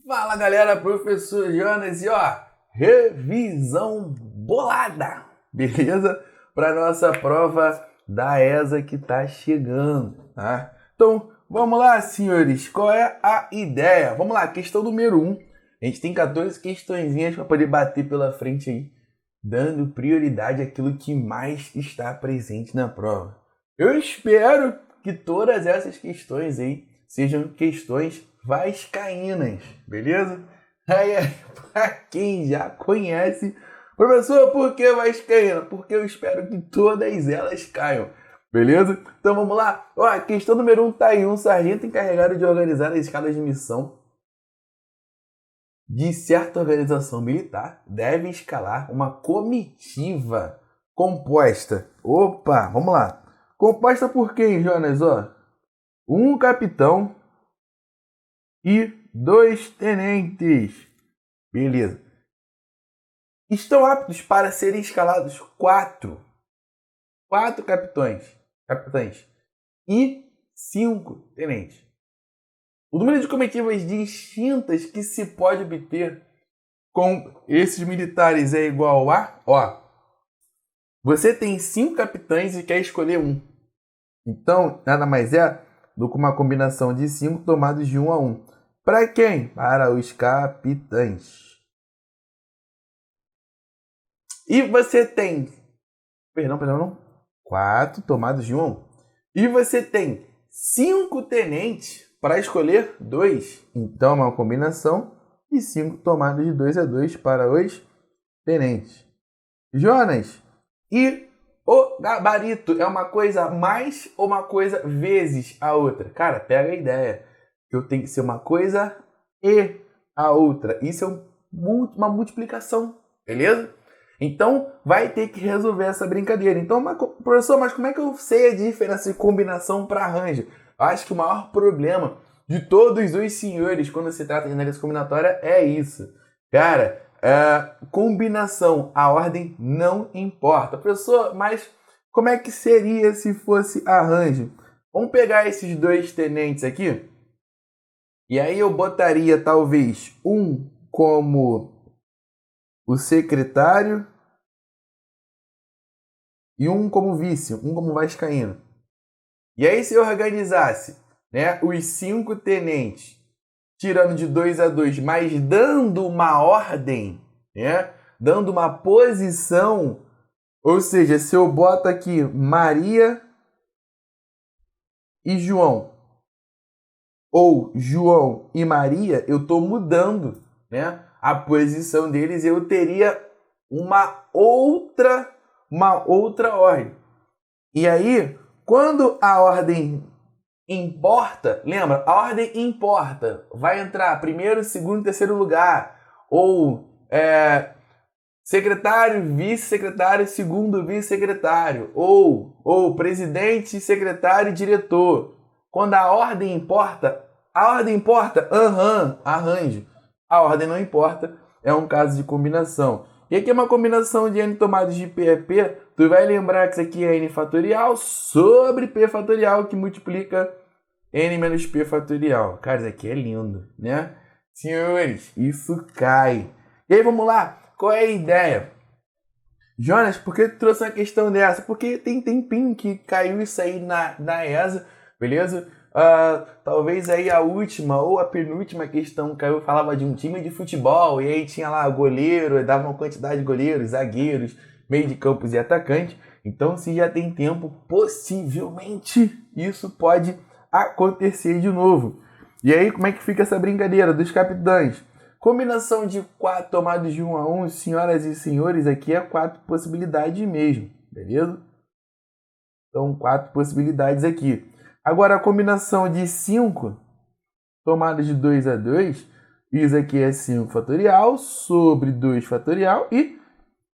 Fala galera, professor Jonas e revisão bolada, beleza? Para nossa prova da ESA que tá chegando, tá? Então, vamos lá, senhores, qual é a ideia? Vamos lá, questão número 1. A gente tem 14 questõezinhas para poder bater pela frente aí, dando prioridade àquilo que mais está presente na prova. Eu espero que todas essas questões aí sejam questões vascaínas, beleza? Aí, para quem já conhece, professor, por que vascaína? Porque eu espero que todas elas caiam, beleza? Então vamos lá. Questão número 1 tá aí. Um sargento encarregado de organizar as escalas de missão de certa organização militar deve escalar uma comitiva composta. Vamos lá. Composta por quem, Jonas? Um capitão e 2 tenentes. Beleza. Estão aptos para serem escalados 4 capitães e 5 tenentes. O número de comitivas distintas que se pode obter com esses militares é igual a... Você tem 5 capitães e quer escolher um. Então, nada mais é do que uma combinação de 5 tomados de 1 a 1. Para quem? Para os capitães. E você tem... Perdão. 4 tomados de 1 a 1. E você tem 5 tenentes para escolher 2. Então, uma combinação de 5 tomados de 2 a 2 para os tenentes. Jonas, e o gabarito é uma coisa mais ou uma coisa vezes a outra? Cara, pega a ideia. Eu tenho que ser uma coisa e a outra. Isso é uma multiplicação, beleza? Então, vai ter que resolver essa brincadeira. Então, professor, mas como é que eu sei a diferença de combinação para arranjo? Eu acho que o maior problema de todos os senhores quando se trata de análise combinatória é isso. Cara, combinação, a ordem não importa. Professor, mas como é que seria se fosse arranjo? Vamos pegar esses 2 tenentes aqui. E aí eu botaria talvez um como o secretário e um como vice, um como vascaíno. E aí se eu organizasse, né, os 5 tenentes, tirando de 2 a 2, mas dando uma ordem, né, dando uma posição, ou seja, se eu boto aqui Maria e João, ou João e Maria, eu estou mudando, né, a posição deles, eu teria uma outra ordem. E aí, quando a ordem importa, lembra? A ordem importa. Vai entrar primeiro, segundo, terceiro lugar. Ou secretário, vice-secretário, segundo vice-secretário. Ou presidente, secretário e diretor. Quando a ordem importa, arranjo. A ordem não importa, é um caso de combinação. E aqui é uma combinação de n tomados de P é P. Tu vai lembrar que isso aqui é n fatorial sobre P fatorial, que multiplica n menos P fatorial. Cara, isso aqui é lindo, né? Senhores, isso cai. E aí, vamos lá. Qual é a ideia? Jonas, por que tu trouxe uma questão dessa? Porque tem tempinho que caiu isso aí na ESA, beleza? Talvez aí a última ou a penúltima questão caiu, falava de um time de futebol, e aí tinha lá goleiro, dava uma quantidade de goleiros, zagueiros, meio de campos e atacantes. Então, se já tem tempo, possivelmente isso pode acontecer de novo. E aí, como é que fica essa brincadeira dos capitães? Combinação de 4 tomados de 1 a 1, senhoras e senhores, aqui é 4 possibilidades mesmo, beleza? Então, 4 possibilidades aqui. Agora, a combinação de 5 tomadas de 2 a 2, isso aqui é 5 fatorial sobre 2 fatorial e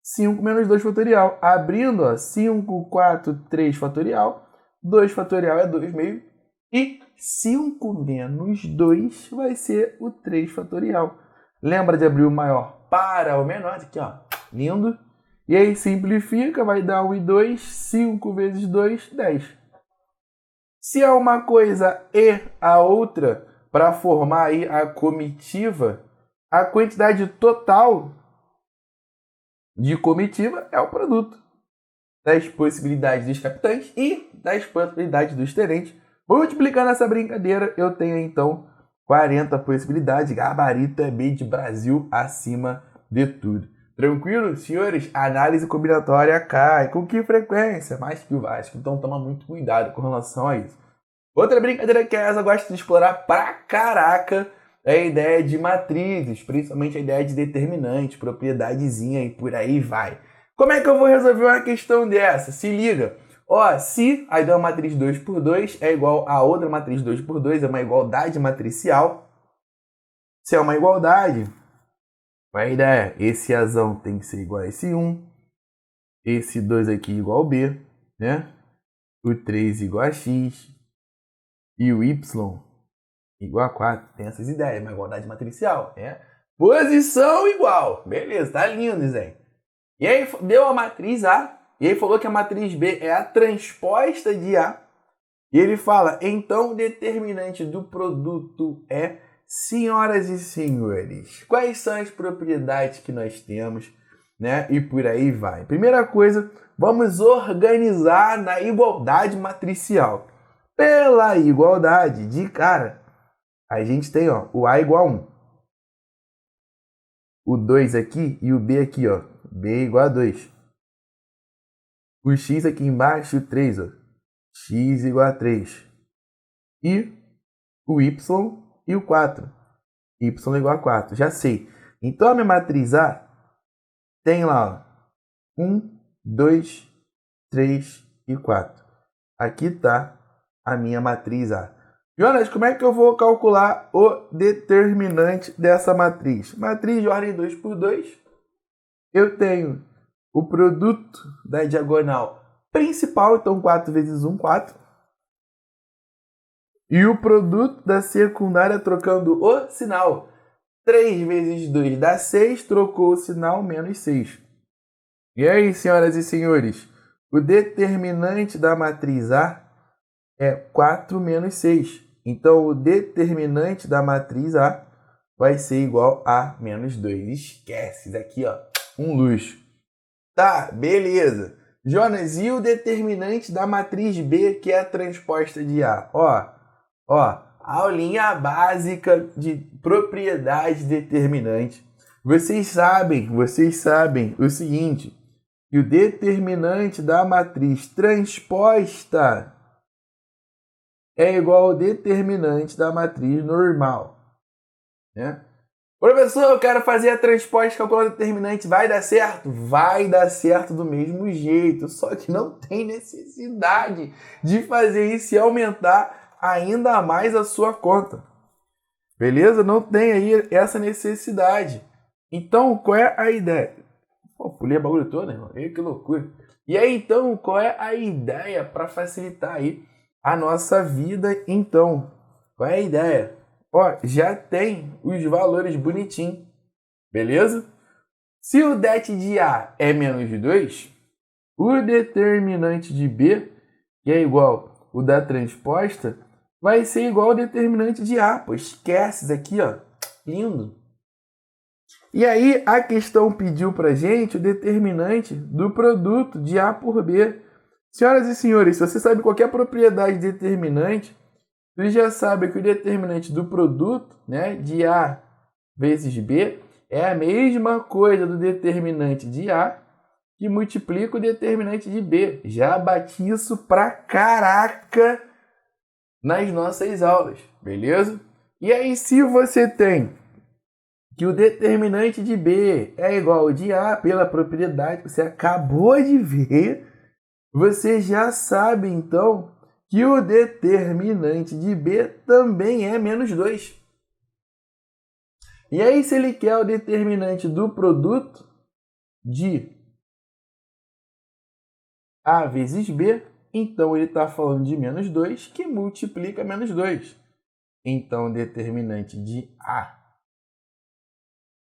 5 menos 2 fatorial. Abrindo, 5, 4, 3 fatorial, 2 fatorial é 2 meio, e 5 menos 2 vai ser o 3 fatorial. Lembra de abrir o maior para o menor? Aqui, lindo. E aí simplifica, vai dar 1 e 2, 5 vezes 2, 10. Se é uma coisa e a outra, para formar aí a comitiva, a quantidade total de comitiva é o produto das possibilidades dos capitães e das possibilidades dos tenentes. Multiplicando essa brincadeira, eu tenho então 40 possibilidades. Gabarito é B de Brasil acima de tudo. Tranquilo, senhores? Análise combinatória cai. Com que frequência? Mais que o Vasco. Então toma muito cuidado com relação a isso. Outra brincadeira que a ESA gosta de explorar pra caraca é a ideia de matrizes, principalmente a ideia de determinante, propriedadezinha e por aí vai. Como é que eu vou resolver uma questão dessa? Se liga. Ó, se aí dá uma matriz 2 por 2 é igual a outra matriz 2 por 2, é uma igualdade matricial. Se é uma igualdade, a ideia é esse Azão tem que ser igual a esse 1, esse 2 aqui igual a B, né? O 3 igual a X e o Y igual a 4. Tem essas ideias, uma igualdade matricial, né? Posição igual. Beleza, tá lindo, Zé. E aí deu a matriz A, e aí falou que a matriz B é a transposta de A. E ele fala, então o determinante do produto é, senhoras e senhores, quais são as propriedades que nós temos, né? E por aí vai. Primeira coisa, vamos organizar na igualdade matricial. Pela igualdade, de cara, a gente tem ó, o A igual a 1. O 2 aqui e o B aqui, ó. B igual a 2. O X aqui embaixo, o 3, ó. X igual a 3. E o Y e o 4. Y igual a 4. Já sei. Então a minha matriz A tem lá, ó. 1, 2, 3 e 4. Aqui está a minha matriz A. Jonas, como é que eu vou calcular o determinante dessa matriz? Matriz de ordem 2 por 2. Eu tenho o produto da diagonal principal, então 4 vezes 1, 4. E o produto da secundária trocando o sinal. 3 vezes 2 dá 6, trocou o sinal, menos 6. E aí, senhoras e senhores, o determinante da matriz A é 4 menos 6. Então, o determinante da matriz A vai ser igual a menos 2. Esquece, daqui ó, um luxo. Tá, beleza. Jonas, e o determinante da matriz B, que é a transposta de A? Ó, aulinha básica de propriedade determinante. Vocês sabem o seguinte, que o determinante da matriz transposta é igual ao determinante da matriz normal, né? Professor, eu quero fazer a transposta calculando o determinante, vai dar certo? Vai dar certo do mesmo jeito, só que não tem necessidade de fazer isso e aumentar ainda mais a sua conta. Beleza? Não tem aí essa necessidade. Então, qual é a ideia? Pô, pulei a bagulho todo, irmão. Ei, que loucura. E aí, então, qual é a ideia para facilitar aí a nossa vida, então? Qual é a ideia? Ó, já tem os valores bonitinhos, beleza? Se o det de A é menos 2, o determinante de B, que é igual o da transposta, vai ser igual ao determinante de A. Pô, esquece isso aqui, ó. Lindo. E aí, a questão pediu pra gente o determinante do produto de A por B. Senhoras e senhores, se você sabe qualquer propriedade determinante, você já sabe que o determinante do produto, né, de A vezes B é a mesma coisa do determinante de A que multiplica o determinante de B. Já bati isso pra caraca nas nossas aulas, beleza? E aí, se você tem que o determinante de B é igual ao de A pela propriedade que você acabou de ver, você já sabe, então, que o determinante de B também é menos 2. E aí, se ele quer o determinante do produto de A vezes B, então ele está falando de menos 2, que multiplica menos 2. Então, o determinante de A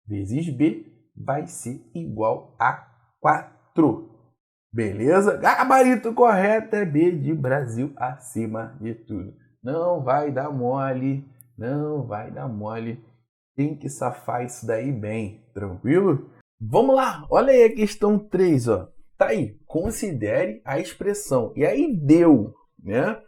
vezes B vai ser igual a 4. Beleza? Gabarito correto é B de Brasil acima de tudo. Não vai dar mole, Não vai dar mole. Tem que safar isso daí bem, tranquilo? Vamos lá, olha aí a questão 3, ó. Tá aí, considere a expressão. E aí deu, né?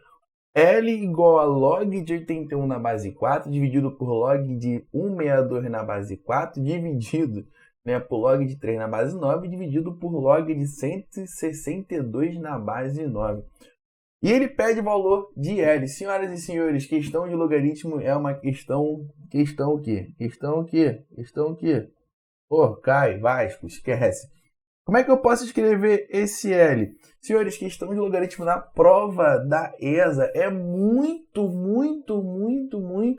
L igual a log de 81 na base 4, dividido por log de 162 na base 4, dividido, né, por log de 3 na base 9, dividido por log de 162 na base 9. E ele pede o valor de L. Senhoras e senhores, questão de logaritmo é uma questão o quê? Questão o quê? Pô, cai, Vasco, esquece. Como é que eu posso escrever esse L? Senhores, questão de logaritmo na prova da ESA é muito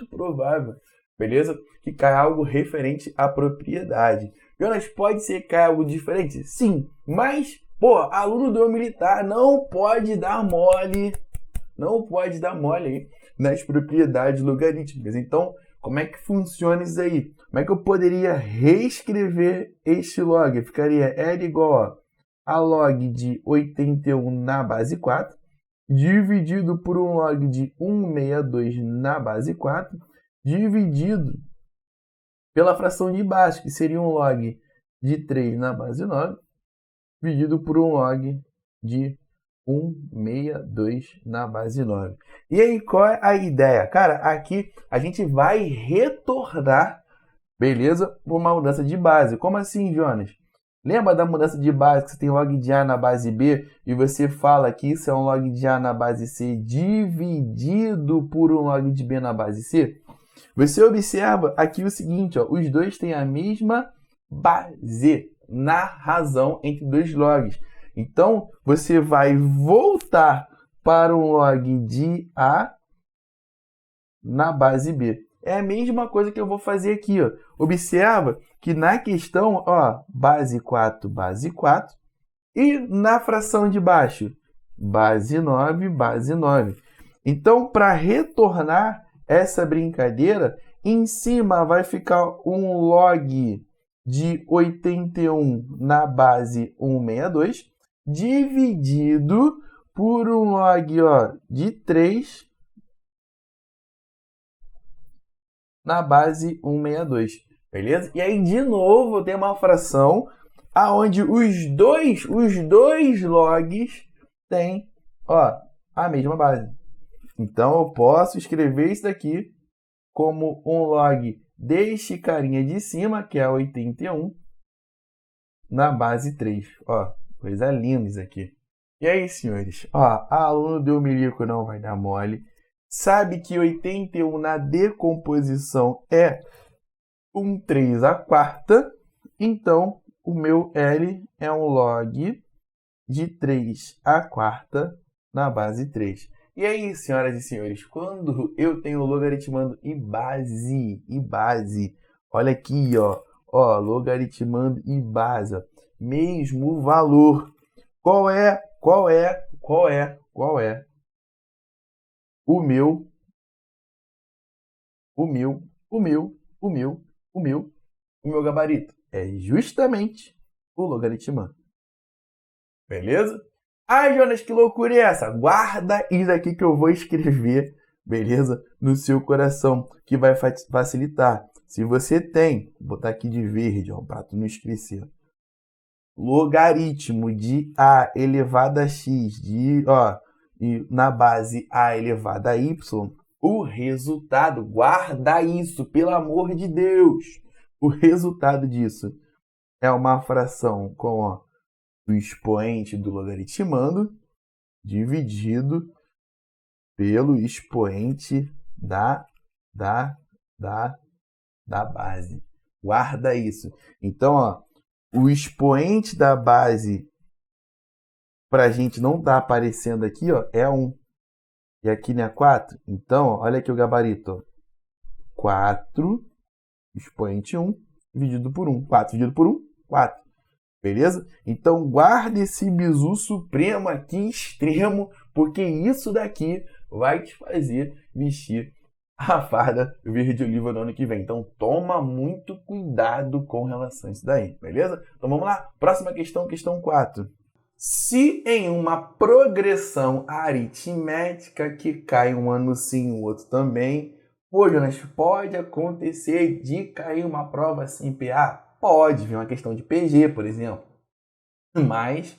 provável, beleza? Que caia algo referente à propriedade. Jonas, pode ser que caia algo diferente? Sim, mas, pô, aluno do militar não pode dar mole, aí nas propriedades logarítmicas. Então, como é que funciona isso aí? Como é que eu poderia reescrever este log? Ficaria L igual a log de 81 na base 4, dividido por um log de 162 na base 4, dividido pela fração de baixo, que seria um log de 3 na base 9, dividido por um log de 162 na base 9. E aí, qual é a ideia? Cara, aqui a gente vai retornar, beleza, por uma mudança de base. Como assim, Jonas? Lembra da mudança de base que você tem log de A na base B e você fala que isso é um log de A na base C dividido por um log de B na base C? Você observa aqui o seguinte, ó, os dois têm a mesma base na razão entre dois logs. Então, você vai voltar para um log de A na base B. É a mesma coisa que eu vou fazer aqui, ó. Observa que na questão, ó, base 4, e na fração de baixo, base 9, base 9. Então, para retornar essa brincadeira, em cima vai ficar um log de 81 na base 162, dividido por um log, ó, de 3 na base 162, beleza? E aí, de novo, tem uma fração aonde os dois logs têm, ó, a mesma base. Então, eu posso escrever isso daqui como um log deste carinha de cima, que é 81, na base 3. Ó, coisa linda isso aqui. E aí, senhores? Ó, a aluno do Milico não vai dar mole. Sabe que 81 na decomposição é um 3 à quarta. Então, o meu L é um log de 3 à quarta na base 3. E aí, senhoras e senhores, quando eu tenho logaritmando e base, olha aqui, ó, logaritmando e base, ó, mesmo valor. Qual é o meu gabarito? É justamente o logaritmando. Beleza? Ai, Jonas, que loucura é essa? Guarda isso aqui que eu vou escrever, beleza? No seu coração, que vai facilitar. Se você tem, vou botar aqui de verde, ó, para tu não esquecer. Logaritmo de A elevado a X, e na base A elevado a Y, o resultado, guarda isso, pelo amor de Deus. O resultado disso é uma fração com, ó, o expoente do logaritmando dividido pelo expoente da base. Guarda isso. Então, ó, o expoente da base, para a gente não tá aparecendo aqui, ó, é 1. E aqui não é 4. Então, ó, olha aqui o gabarito. Ó. 4, expoente 1, dividido por 1. 4 dividido por 1, 4. Beleza? Então, guarde esse bizu supremo aqui extremo, porque isso daqui vai te fazer vestir a farda verde oliva no ano que vem. Então, toma muito cuidado com relação a isso daí, beleza? Então, vamos lá. Próxima questão, questão 4. Se em uma progressão aritmética que cai um ano sim, o outro também, Pô, Jonas, pode acontecer de cair uma prova sem PA? Pode, vir uma questão de PG, por exemplo. Mas,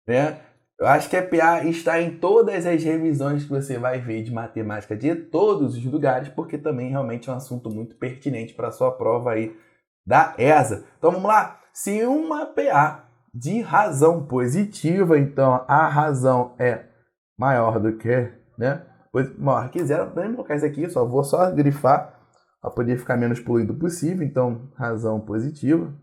né, eu acho que a PA está em todas as revisões que você vai ver de matemática de todos os lugares, porque também realmente é um assunto muito pertinente para a sua prova aí da ESA. Então vamos lá. Se uma PA de razão positiva, então a razão é maior do que, né? Maior que zero, podemos colocar isso aqui, vou só grifar para poder ficar menos poluído possível. Então, razão positiva.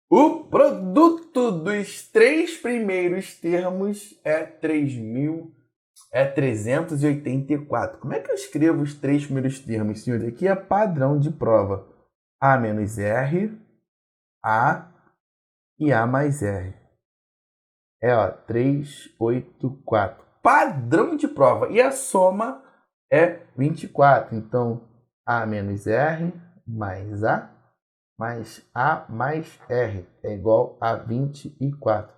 O produto dos três primeiros termos é 384. Como é que eu escrevo os três primeiros termos, senhores? Aqui é padrão de prova. A menos R, A e A mais R. É, ó, 384. Padrão de prova. E a soma é 24. Então, A menos R mais A mais R é igual a 24.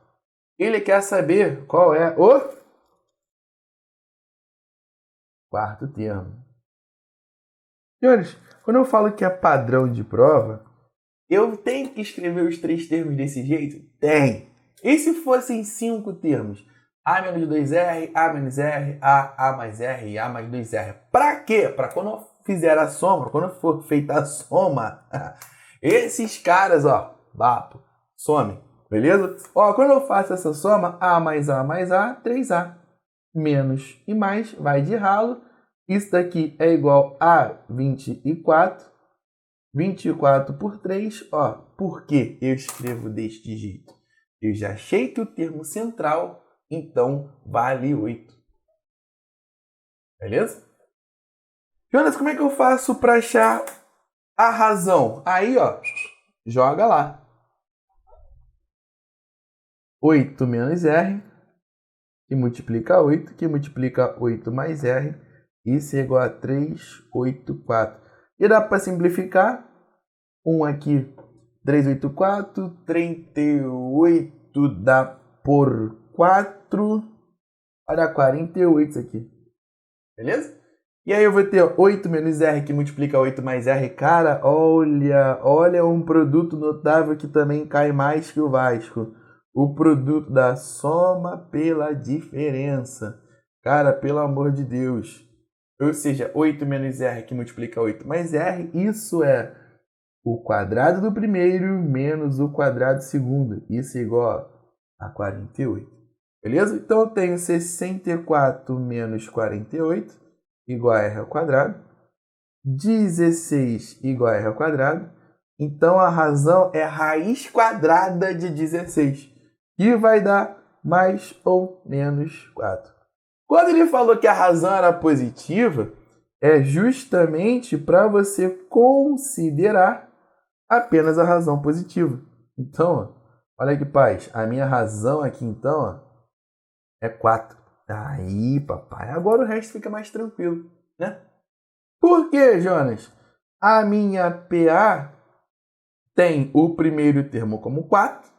Ele quer saber qual é o quarto termo. Senhores, quando eu falo que é padrão de prova, eu tenho que escrever os três termos desse jeito? Tem. E se fossem 5 termos? A menos 2R, A menos R, A mais R e A mais 2R. Para quê? Para quando eu fizer a soma, quando for feita a soma, esses caras, ó, vapo, some, beleza? Ó, quando eu faço essa soma, A mais A mais A, 3A. Menos e mais, vai de ralo. Isso daqui é igual a 24. 24 por 3, ó. Por que eu escrevo deste jeito? Eu já achei que o termo central, então, vale 8. Beleza? Jonas, como é que eu faço para achar a razão? Aí, ó, joga lá. 8 menos R, que multiplica 8, que multiplica 8 mais R, isso é igual a 384. E dá para simplificar. 1 aqui, 384, 38 dá por 4, vai dar 48 isso aqui. Beleza? E aí eu vou ter 8 menos R que multiplica 8 mais R. Cara, olha um produto notável que também cai mais que o Vasco. O produto da soma pela diferença. Cara, pelo amor de Deus. Ou seja, 8 menos R que multiplica 8 mais R, isso é o quadrado do primeiro menos o quadrado do segundo. Isso é igual a 48. Beleza? Então eu tenho 64 menos 48 igual a R ao quadrado. 16 igual a R ao quadrado. Então a razão é raiz quadrada de 16. E vai dar mais ou menos 4. Quando ele falou que a razão era positiva, é justamente para você considerar apenas a razão positiva. Então, ó, olha que paz, a minha razão aqui então, ó, é 4. Aí, papai, agora o resto fica mais tranquilo, né? Por quê, Jonas? A minha PA tem o primeiro termo como 4,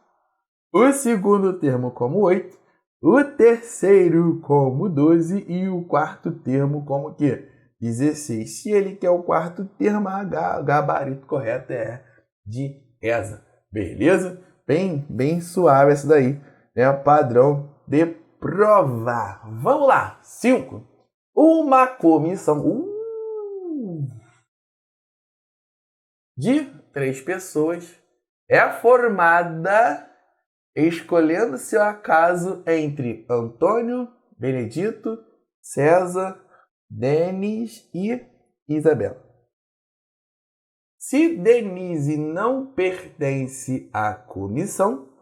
o segundo termo como 8, o terceiro como 12 e o quarto termo como o quê? 16. Se ele quer o quarto termo, o gabarito correto é de ESA. Beleza? Bem suave essa daí. É o padrão de prova. Vamos lá. 5. Uma comissão de 3 pessoas é formada escolhendo seu acaso entre Antônio, Benedito, César, Denis e Isabela. Se Denise não pertence à comissão,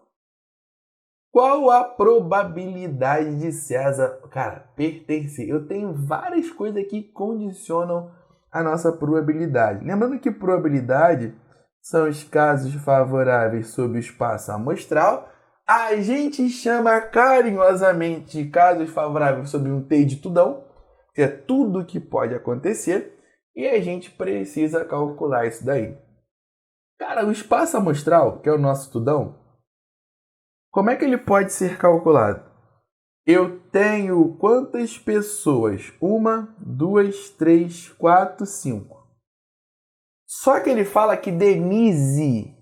qual a probabilidade de César, cara, pertencer? Eu tenho várias coisas que condicionam a nossa probabilidade. Lembrando que probabilidade são os casos favoráveis sob o espaço amostral. A gente chama carinhosamente de casos favoráveis sobre um T de tudão, que é tudo que pode acontecer, e a gente precisa calcular isso daí. Cara, o espaço amostral, que é o nosso tudão, como é que ele pode ser calculado? Eu tenho quantas pessoas? 1, 2, 3, 4, 5. Só que ele fala que Denise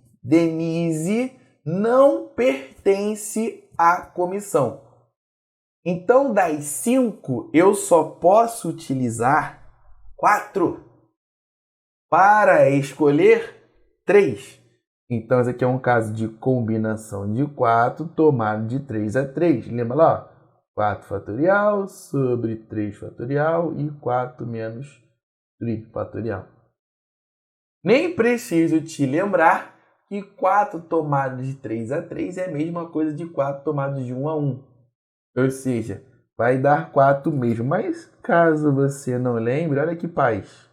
não pertence à comissão. Então, das 5, eu só posso utilizar 4 para escolher 3. Então, esse aqui é um caso de combinação de 4 tomado de 3 a 3. Lembra lá? 4 fatorial sobre 3 fatorial e 4 menos 3 fatorial. Nem preciso te lembrar que 4 tomados de 3 a 3 é a mesma coisa de 4 tomados de 1 a 1. Ou seja, vai dar 4 mesmo. Mas caso você não lembre, olha que paz.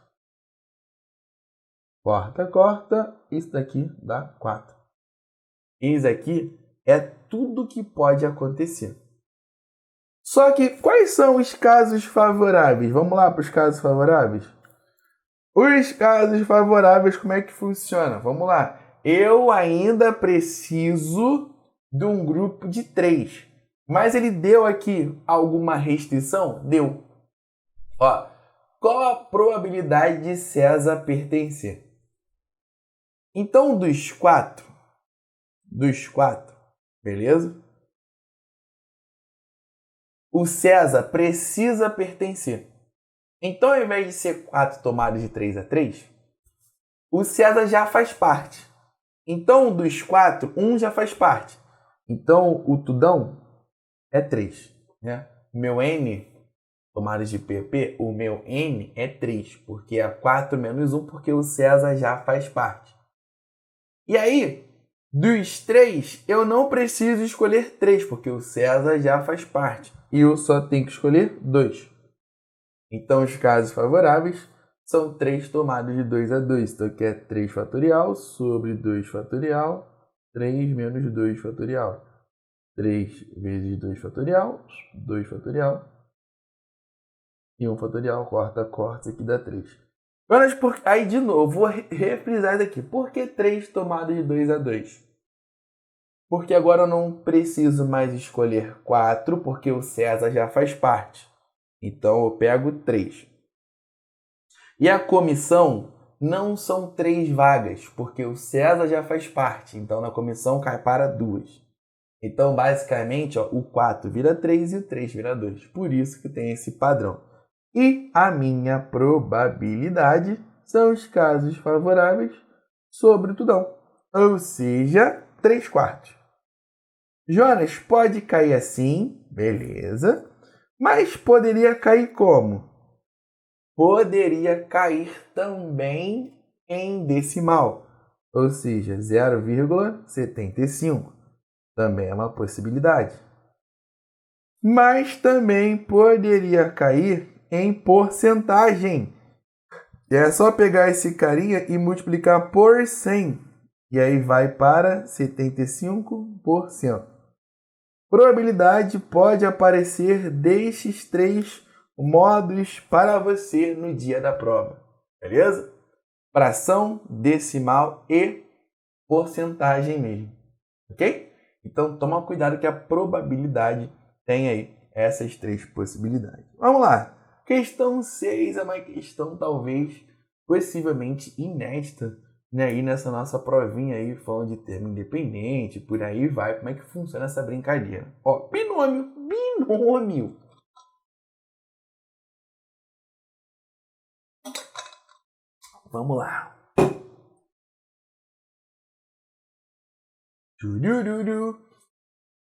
Corta, corta. Isso daqui dá 4. Isso aqui é tudo que pode acontecer. Só que quais são os casos favoráveis? Vamos lá para os casos favoráveis? Os casos favoráveis, como é que funciona? Vamos lá. Eu ainda preciso de um grupo de 3. Mas ele deu aqui alguma restrição? Deu. Ó, qual a probabilidade de César pertencer? Então, dos 4, beleza? O César precisa pertencer. Então, ao invés de ser 4 tomados de 3 a 3, o César já faz parte. Então, dos 4, 1 já faz parte. Então, o tudão é 3. Né? O meu N, tomados de PP, o meu N é 3, porque é 4 menos 1, porque o César já faz parte. E aí, dos 3, eu não preciso escolher 3, porque o César já faz parte. E eu só tenho que escolher 2. Então, os casos favoráveis são 3 tomados de 2 a 2. Então, aqui é 3 fatorial sobre 2 fatorial, 3 menos 2 fatorial. 3 vezes 2 fatorial, 2 fatorial. E 1 fatorial, corta, corta, isso aqui dá 3. Aí, de novo, vou refrisar isso aqui. Por que 3 tomados de 2 a 2? Porque agora eu não preciso mais escolher 4, porque o César já faz parte. Então, eu pego 3. E a comissão não são 3 vagas, porque o César já faz parte. Então, na comissão cai para 2. Então, basicamente, ó, o 4 vira 3 e o 3 vira 2. Por isso que tem esse padrão. E a minha probabilidade são os casos favoráveis sobre o tudão. Ou seja, 3/4. Jonas, pode cair assim, beleza. Mas poderia cair como? Poderia cair também em decimal. Ou seja, 0,75. Também é uma possibilidade. Mas também poderia cair em porcentagem. É só pegar esse carinha e multiplicar por 100. E aí vai para 75%. Probabilidade pode aparecer destes 3 modos para você no dia da prova. Beleza? Fração, decimal e porcentagem mesmo. Ok? Então, toma cuidado que a probabilidade tem aí essas 3 possibilidades. Vamos lá. Questão 6 é uma questão talvez, possivelmente inédita, né? E nessa nossa provinha aí, falando de termo independente, por aí vai. Como é que funciona essa brincadeira? Ó, binômio. Vamos lá.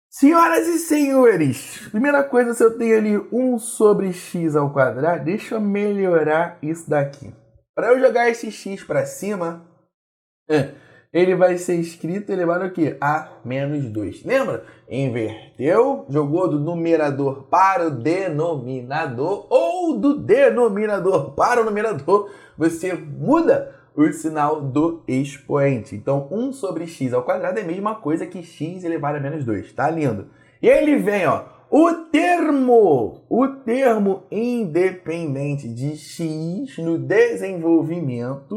Senhoras e senhores, primeira coisa, se eu tenho ali 1 sobre x ao quadrado, deixa eu melhorar isso daqui. Para eu jogar esse x para cima, ele vai ser escrito elevado ao quê? A menos 2. Lembra? Inverteu, jogou do numerador para o denominador ou do denominador para o numerador. Você muda o sinal do expoente. Então, 1 sobre x ao quadrado é a mesma coisa que x elevado a menos 2. Tá lindo? E ele vem, ó, o termo independente de x no desenvolvimento.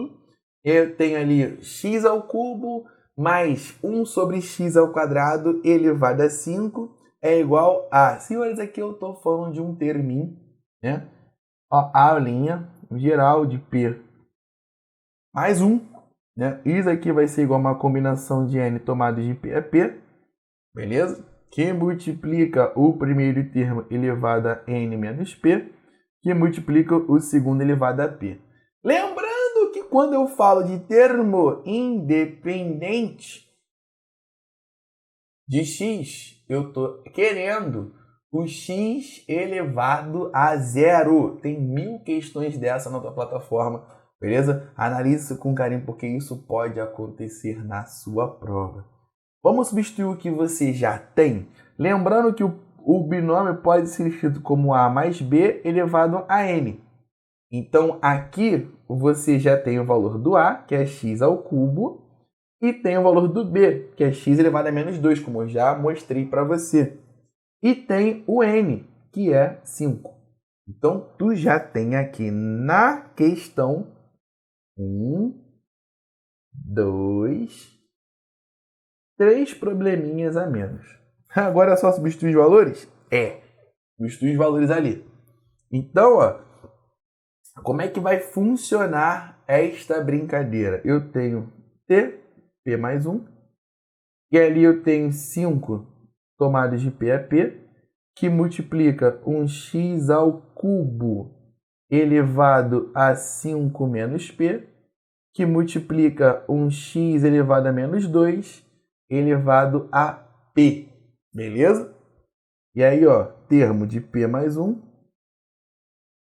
Eu tenho ali x ao cubo mais 1 sobre x ao quadrado elevado a 5 é igual a... Senhores, aqui eu estou falando de um terminho, né? Ó, a linha geral de P mais 1, né? Isso aqui vai ser igual a uma combinação de N tomadas de P é P, beleza? Que multiplica o primeiro termo elevado a N menos P, que multiplica o segundo elevado a P. Lembrando que quando eu falo de termo independente de x, eu estou querendo o x elevado a 0. Tem 1000 questões dessa na tua plataforma, beleza? Analise isso com carinho, porque isso pode acontecer na sua prova. Vamos substituir o que você já tem. Lembrando que o binômio pode ser escrito como A mais B elevado a N. Então, aqui você já tem o valor do A, que é x ao cubo, e tem o valor do B, que é x elevado a menos 2, como eu já mostrei para você. E tem o N, que é 5. Então, tu já tem aqui na questão 1, 2, 3 probleminhas a menos. Agora é só substituir os valores? É. Substituir os valores ali. Então, ó, como é que vai funcionar esta brincadeira? Eu tenho T, P mais 1, e ali eu tenho 5 tomadas de P é P, que multiplica um x ao cubo elevado a 5 menos P, que multiplica um x elevado a menos 2 elevado a P. Beleza? E aí, ó, termo de P mais 1,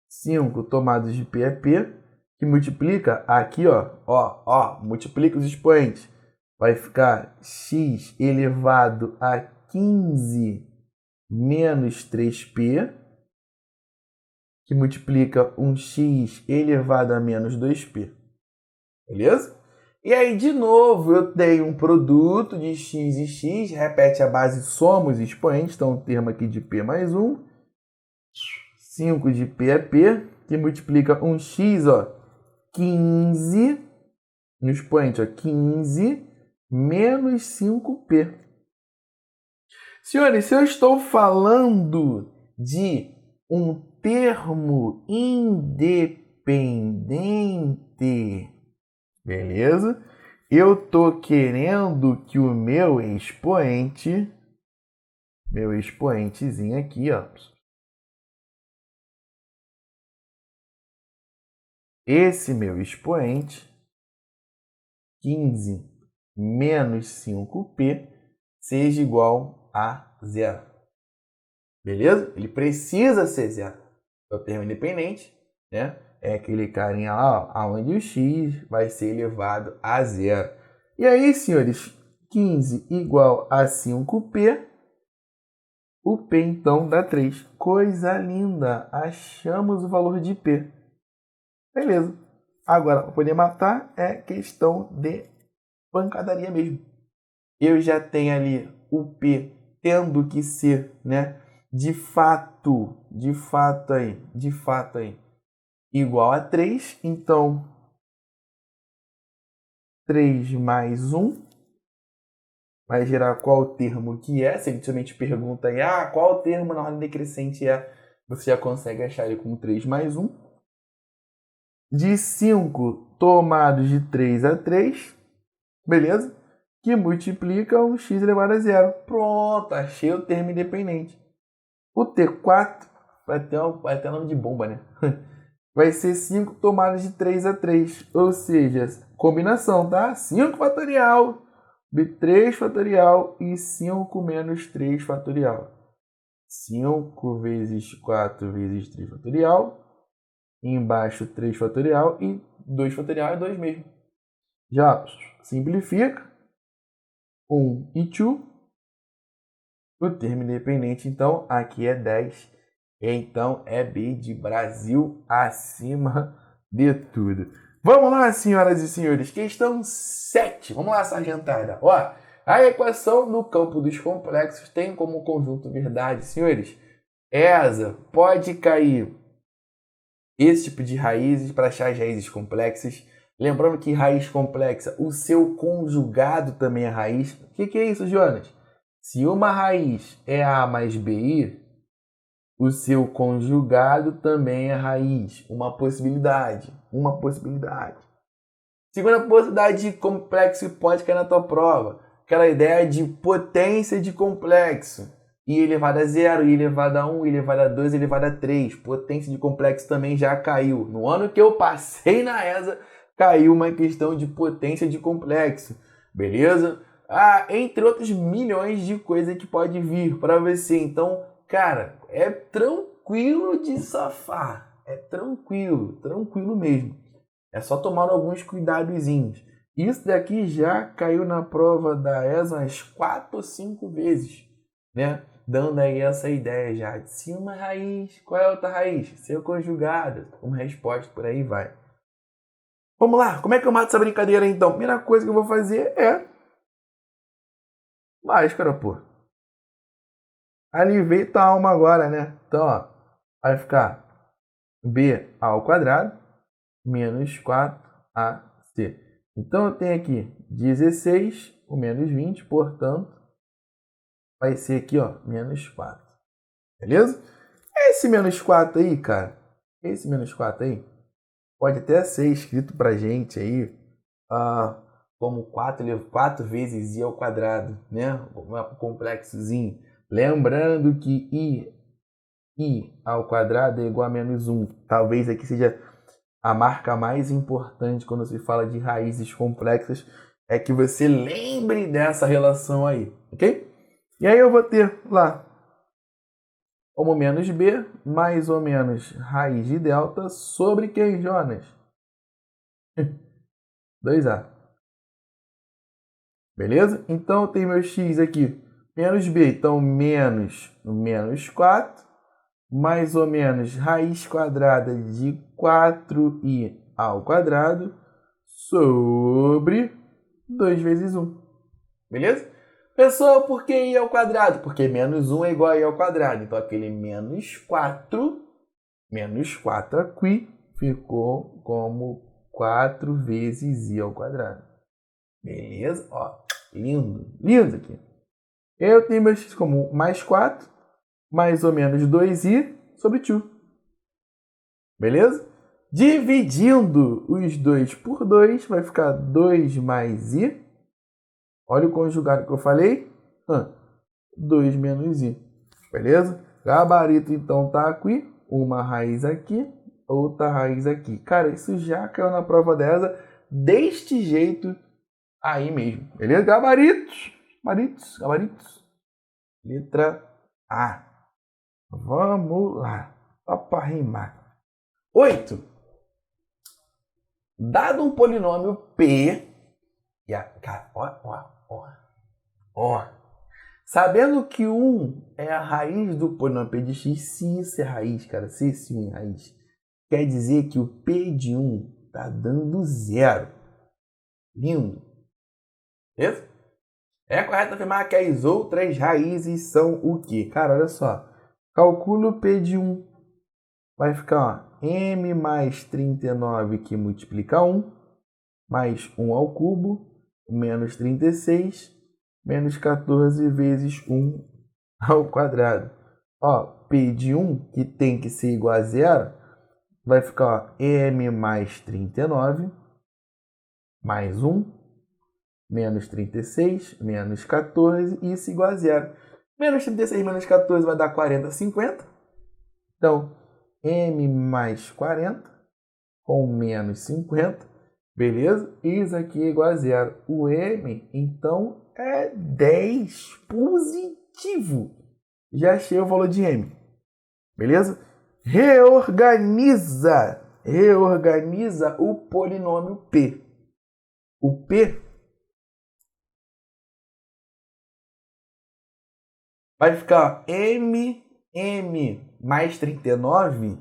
5 tomadas de P é P, que multiplica aqui, ó, multiplica os expoentes. Vai ficar x elevado a 15 menos 3P, que multiplica um x elevado a menos 2P. Beleza? E aí, de novo, eu tenho um produto de x e x, repete a base, soma os expoentes, então o termo aqui de P mais 1, 5 de P é P, que multiplica um x, ó, 15, no expoente, ó, 15 menos 5P. Senhores, se eu estou falando de um termo independente, beleza? Eu estou querendo que o meu expoentezinho aqui, ó, esse meu expoente, 15 menos 5P, seja igual a 0. Beleza? Ele precisa ser 0. É o termo independente, né? É aquele carinha lá, onde o x vai ser elevado a 0. E aí, senhores, 15 igual a 5P, o P então dá 3. Coisa linda! Achamos o valor de P. Beleza. Agora, para poder matar é questão de pancadaria mesmo. Eu já tenho ali o P tendo que ser, né, de fato aí, igual a 3. Então, 3 mais 1 vai gerar qual termo que é. Se ele somente pergunta aí, qual termo na ordem decrescente é, você já consegue achar ele como 3 mais 1. De 5 tomados de 3 a 3, beleza? Que multiplica um x elevado a 0. Pronto, achei o termo independente. O T4 vai ter nome de bomba, né? Vai ser 5 tomadas de 3 a 3. Ou seja, combinação, tá? 5 fatorial, 3 fatorial e 5 menos 3 fatorial. 5 vezes 4 vezes 3 fatorial. Embaixo 3 fatorial e 2 fatorial é 2 mesmo. Já simplifica. 1 e 2. O termo independente, então, aqui é 10. Então, é B de Brasil acima de tudo. Vamos lá, senhoras e senhores. Questão 7. Vamos lá, sargentada. Ó, a equação do campo dos complexos tem como conjunto verdade, senhores. Essa pode cair esse tipo de raízes para achar as raízes complexas. Lembrando que raiz complexa, o seu conjugado também é raiz. O que é isso, Jonas? Se uma raiz é A mais BI, o seu conjugado também é raiz. Uma possibilidade. Uma possibilidade. Segunda possibilidade de complexo que pode cair na tua prova. Aquela ideia de potência de complexo. I elevado a 0, I elevado a 1, I elevado a 2, I elevado a 3. Potência de complexo também já caiu. No ano que eu passei na ESA, caiu uma questão de potência de complexo. Beleza? Entre outros milhões de coisas que pode vir para você. Então, cara, é tranquilo de safar. É tranquilo, tranquilo mesmo. É só tomar alguns cuidadozinhos. Isso daqui já caiu na prova da ESA umas 4 ou 5 vezes, né? Dando aí essa ideia já de se uma raiz, qual é a outra raiz? Seu conjugado, uma resposta, por aí vai. Vamos lá, como é que eu mato essa brincadeira então? Primeira coisa que eu vou fazer é máscara, pô. Alivei tua alma agora, né? Então, ó, vai ficar b ao quadrado menos 4ac. Então, eu tenho aqui 16, o menos 20, portanto, vai ser aqui, ó, menos 4. Beleza? Esse menos 4 aí, cara, esse menos 4 aí, pode até ser escrito pra gente aí como 4 vezes i ao quadrado, né? Um complexozinho. Lembrando que i ao quadrado é igual a menos 1. Talvez aqui seja a marca mais importante quando se fala de raízes complexas, é que você lembre dessa relação aí, ok? E aí eu vou ter lá como menos b mais ou menos raiz de delta sobre quem, Jonas? 2a. Beleza? Então eu tenho meu x aqui, menos b, então menos 4, mais ou menos raiz quadrada de 4i ao quadrado sobre 2 vezes 1. Beleza? Pessoal, por que i ao quadrado? Porque menos 1 é igual a i ao quadrado. Então aquele menos 4 aqui ficou como 4 vezes i ao quadrado. Beleza? Ó, lindo. Lindo aqui. Eu tenho meu x como mais 4, mais ou menos 2i sobre 2. Beleza? Dividindo os 2 por 2, vai ficar 2 mais i. Olha o conjugado que eu falei. 2 menos i. Beleza? Gabarito, então, tá aqui. Uma raiz aqui, outra raiz aqui. Cara, isso já caiu na prova dessa deste jeito aí mesmo. Beleza? Gabaritos. Gabaritos. Letra A. Vamos lá. Só para rimar. 8. Dado um polinômio P. E a, cara, ó. Sabendo que 1 é a raiz do polinômio P de x, se isso é raiz, cara, se esse 1 é raiz, quer dizer que o P de 1 tá dando 0. Lindo. Beleza? É correto afirmar que as outras raízes são o quê? Cara, olha só. Calcula o P de 1. Vai ficar, ó, m mais 39 que multiplica 1, mais 1 ao cubo, menos 36, menos 14 vezes 1 ao quadrado. Ó, P de 1, que tem que ser igual a 0, vai ficar, ó, m mais 39, mais 1, menos 36, menos 14, isso igual a 0. Menos 36 menos 14 vai dar 40, 50. Então, m mais 40 com menos 50, beleza? Isso aqui é igual a 0. O m, então, é 10 positivo. Já achei o valor de m, beleza? Reorganiza o polinômio P. O P vai ficar m mais 39.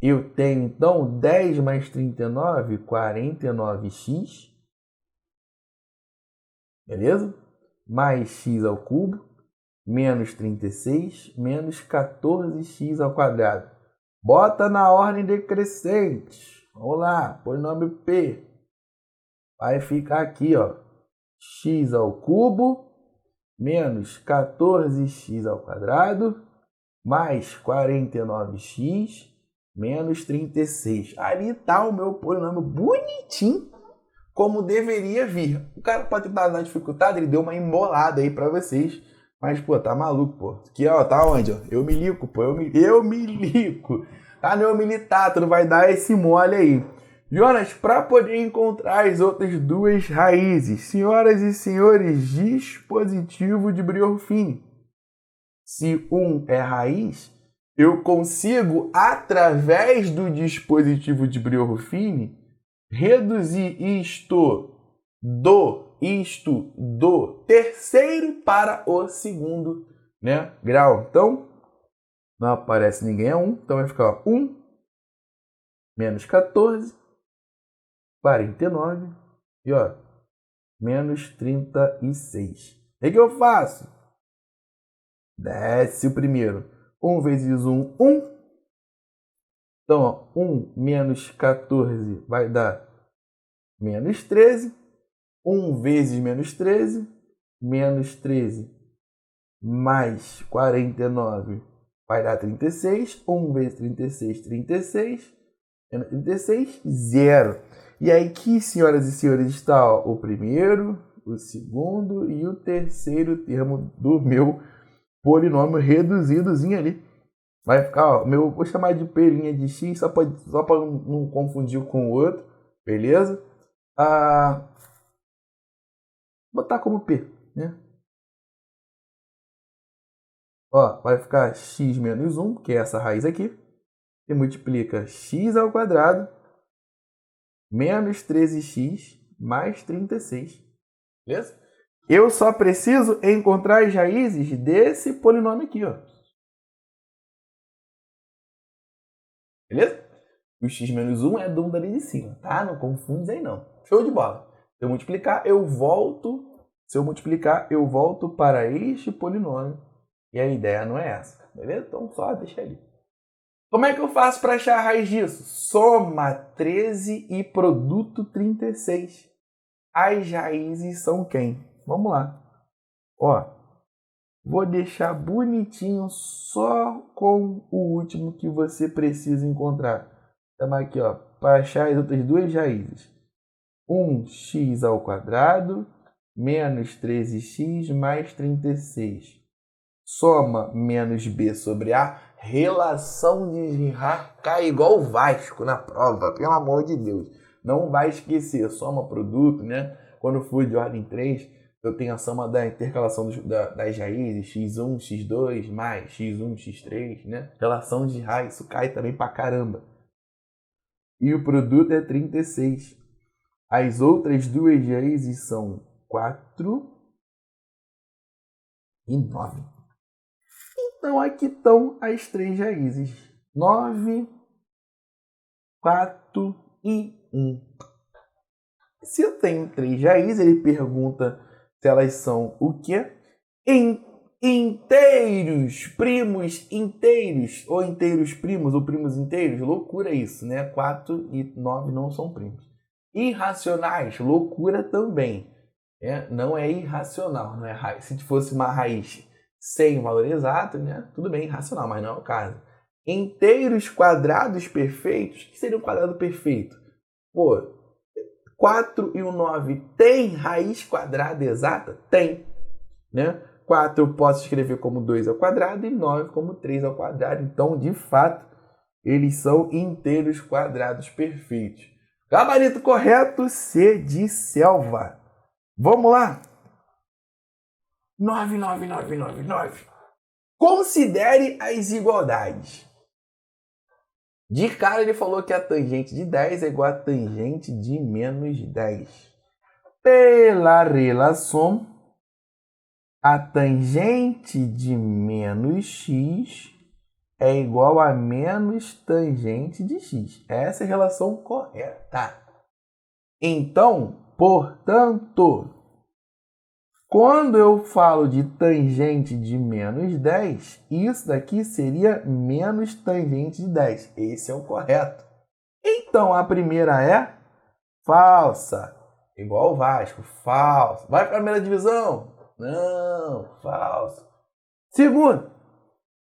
Eu tenho, então, 10 mais 39, 49x. Beleza? Mais x ao cubo, menos 36, menos 14x ao quadrado. Bota na ordem decrescente. Vamos lá, polinômio P. Vai ficar aqui, ó, x ao cubo, menos 14x ao quadrado mais 49x menos 36. Ali está o meu polinômio bonitinho, como deveria vir. O cara pode ter dado uma dificuldade, ele deu uma embolada aí para vocês. Mas, pô, tá maluco, pô. Aqui, ó, tá onde, ó? Eu me lico, pô. Eu me lico. Tá no eu militar, tu não vai dar esse mole aí. Jonas, para poder encontrar as outras duas raízes, senhoras e senhores, dispositivo de Brioffini. Se um é raiz, eu consigo, através do dispositivo de Brioffini, reduzir isto do terceiro para o segundo, né, grau. Então, não aparece ninguém, é 1. Então vai ficar 1 menos 14, 49 e ó, menos 36. O que eu faço? Desce o primeiro. 1 vezes 1, 1. Então, ó, 1 menos 14 vai dar menos 13. 1 vezes menos 13, menos 13 mais 49 vai dar 36. 1 vezes 36, 36. Menos 36, 0. E aí aqui, senhoras e senhores, está ó, o primeiro, o segundo e o terceiro termo do meu polinômio reduzidozinho ali. Vai ficar, ó, vou chamar de P' de x, só para não confundir com o outro, beleza? Botar como P, né? Ó, vai ficar x menos 1, que é essa raiz aqui, e multiplica x ao quadrado menos 13x mais 36, beleza? Eu só preciso encontrar as raízes desse polinômio aqui, ó. Beleza? O x menos 1 é do dali de cima, tá? Não confunde aí não. Show de bola. Se eu multiplicar, eu volto para este polinômio. E a ideia não é essa, beleza? Então só deixa ali. Como é que eu faço para achar a raiz disso? Soma 13 e produto 36. As raízes são quem? Vamos lá. Ó, vou deixar bonitinho só com o último que você precisa encontrar. Então aqui, ó, para achar as outras duas raízes. 1x ao quadrado menos 13x mais 36. Soma menos b sobre a. Relação de Girard cai igual o Vasco na prova, pelo amor de Deus. Não vai esquecer, soma produto, né? Quando for de ordem 3, eu tenho a soma da intercalação das raízes, x1, x2, mais x1, x3, né? Relação de Girard, isso cai também pra caramba. E o produto é 36. As outras duas raízes são 4 e 9. Então, aqui estão as três raízes. 9, 4 e 1. Se eu tenho três raízes, ele pergunta se elas são o quê? Inteiros, primos inteiros, ou inteiros primos, ou primos inteiros. Loucura isso, né? 4 e 9 não são primos. Irracionais, loucura também. Não é irracional, não é raiz. Se fosse uma raiz sem valor exato, né? Tudo bem, irracional, mas não é o caso. Inteiros quadrados perfeitos. O que seria um quadrado perfeito? Pô, 4 e o 9 tem raiz quadrada exata? Tem, né? 4 eu posso escrever como 2 ao quadrado e 9 como 3 ao quadrado. Então, de fato, eles são inteiros quadrados perfeitos. Gabarito correto, C de selva. Vamos lá? 9, 9, 9, 9, 9. Considere as igualdades. De cara ele falou que a tangente de 10 é igual a tangente de menos 10. Pela relação, a tangente de menos x é igual a menos tangente de x. Essa é a relação correta. Então, portanto, quando eu falo de tangente de menos 10, isso daqui seria menos tangente de 10. Esse é o correto. Então, a primeira é falsa. Igual o Vasco, falso. Vai para a primeira divisão. Não, falso. Segundo,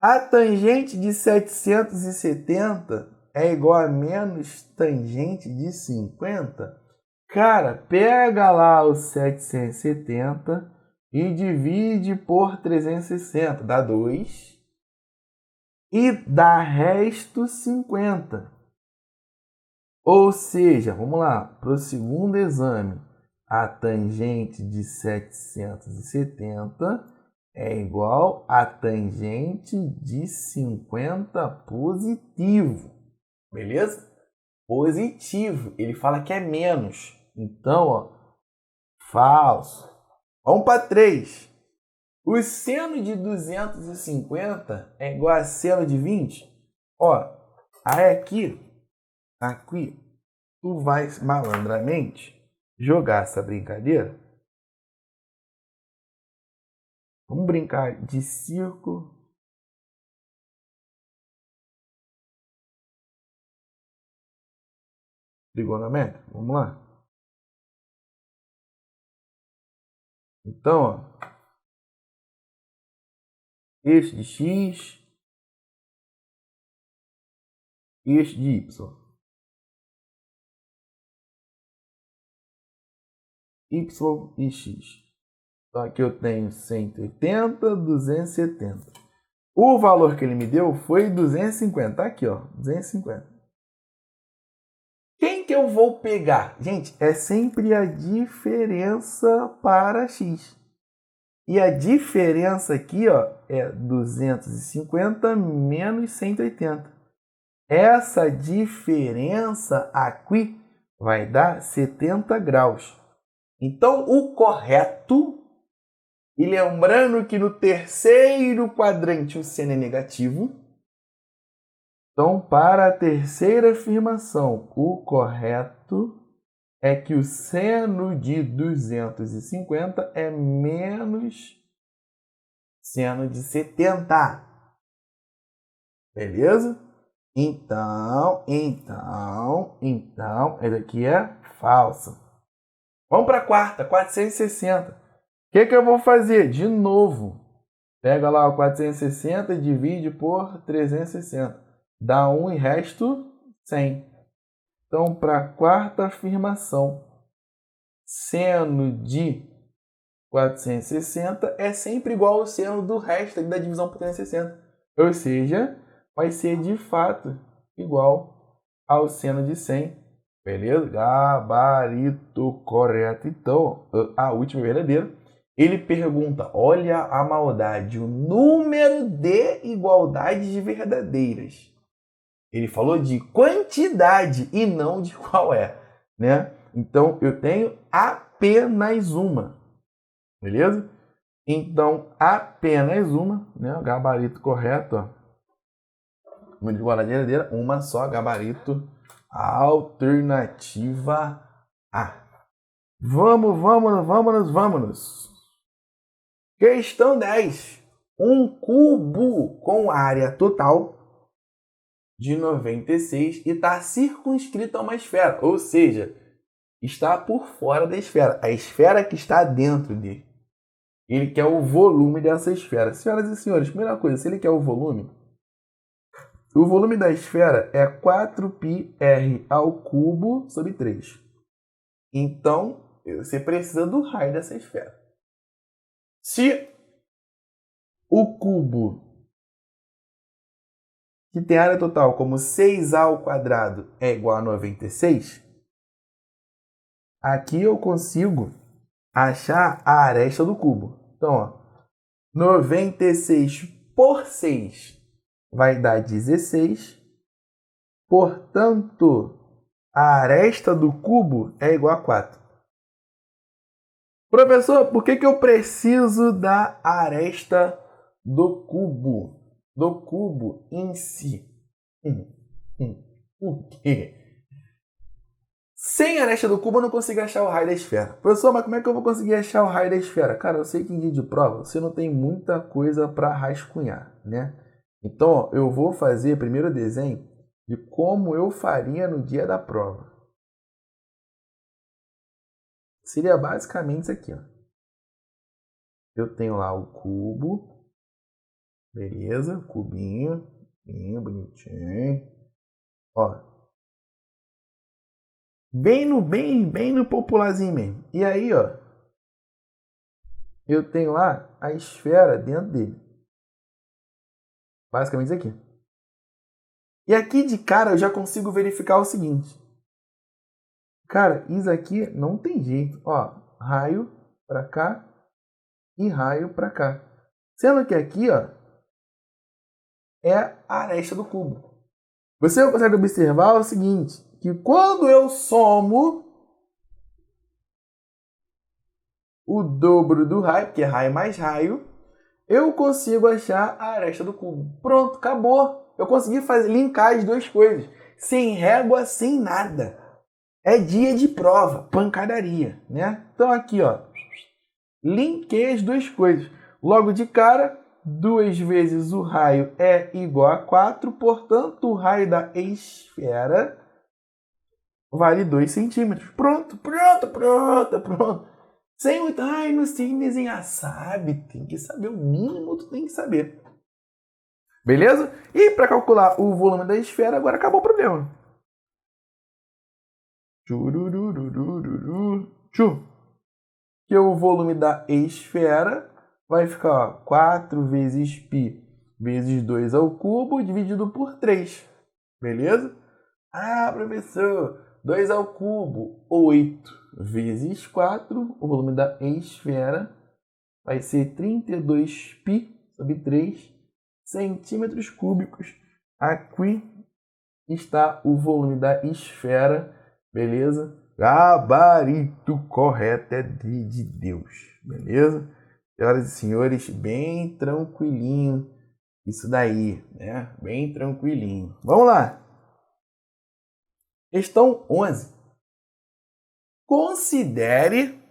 a tangente de 770 é igual a menos tangente de 50? Cara, pega lá o 770 e divide por 360. Dá 2. E dá resto 50. Ou seja, vamos lá, para o segundo exame, a tangente de 770 é igual a tangente de 50 positivo. Beleza? Positivo. Ele fala que é menos. Então, ó, falso. Vamos para 3. O seno de 250 é igual a seno de 20? Ó, aí aqui, tu vai malandramente jogar essa brincadeira. Vamos brincar de círculo. Trigonométrico. Vamos lá. Então, ó, eixo de x, eixo de y. Y e x. Então aqui eu tenho 180, 270. O valor que ele me deu foi 250. Aqui, ó, 250. Quem que eu vou pegar? Gente, é sempre a diferença para x. E a diferença aqui, ó, é 250 menos 180. Essa diferença aqui vai dar 70 graus. Então, o correto, e lembrando que no terceiro quadrante o seno é negativo, então, para a terceira afirmação, o correto é que o seno de 250 é menos seno de 70. Beleza? Então, essa aqui é falsa. Vamos para a quarta, 460. O que eu vou fazer? De novo, pega lá o 460 e divide por 360. Dá 1 e resto 100. Então, para a quarta afirmação, seno de 460 é sempre igual ao seno do resto da divisão por 360. Ou seja, vai ser de fato igual ao seno de 100. Beleza? Gabarito correto. Então, a última verdadeira. Ele pergunta, olha a maldade, o número de igualdades verdadeiras. Ele falou de quantidade e não de qual é, né? Então, eu tenho apenas uma. Beleza? Então, apenas uma, né? O gabarito correto, ó. Número de igualdade verdadeira, uma só, gabarito, alternativa A. Vamos. Questão 10. Um cubo com área total de 96 e está circunscrito a uma esfera, ou seja, está por fora da esfera, a esfera que está dentro dele. Ele quer o volume dessa esfera. Senhoras e senhores, primeira coisa, se ele quer o volume da esfera é 4πr ao cubo sobre 3. Então, você precisa do raio dessa esfera. Se o cubo que tem área total como 6a ao quadrado é igual a 96, aqui eu consigo achar a aresta do cubo. Então, ó, 96 por 6 vai dar 16. Portanto, a aresta do cubo é igual a 4. Professor, por que eu preciso da aresta do cubo? Do cubo em si. Por quê? Sem a aresta do cubo eu não consigo achar o raio da esfera. Professor, mas como é que eu vou conseguir achar o raio da esfera? Cara, eu sei que em dia de prova você não tem muita coisa para rascunhar, né? Então, ó, eu vou fazer primeiro o desenho de como eu faria no dia da prova. Seria basicamente isso aqui, ó. eu tenho lá o cubo, beleza? Cubinho, bonitinho. Ó, bem no popularzinho mesmo. E aí, ó, eu tenho lá a esfera dentro dele. Basicamente isso aqui. E aqui de cara eu já consigo verificar o seguinte. Cara, isso aqui não tem jeito. Ó, raio pra cá e raio pra cá. Sendo que aqui, ó, é a aresta do cubo. Você consegue observar o seguinte, que quando eu somo o dobro do raio, porque é raio mais raio, eu consigo achar a aresta do cubo. Pronto, acabou. Eu consegui linkar as duas coisas. Sem régua, sem nada. É dia de prova, pancadaria, né? Então aqui, ó, linkei as duas coisas. Logo de cara, 2 vezes o raio é igual a 4, portanto, o raio da esfera vale 2 centímetros. Pronto. Sem muito, ai, não sei desenhar. Sabe, tem que saber o mínimo, tu tem que saber. Beleza? E para calcular o volume da esfera, agora acabou o problema. Que o volume da esfera vai ficar, ó, 4 vezes π vezes 2 ao cubo dividido por 3. Beleza? Ah, professor, 2 ao cubo, 8 vezes 4, o volume da esfera vai ser 32π sobre 3 centímetros cúbicos. Aqui está o volume da esfera, beleza? Gabarito correto é de Deus, beleza? Senhoras e senhores, bem tranquilinho isso daí, né? Bem tranquilinho. Vamos lá. Questão 11. Considere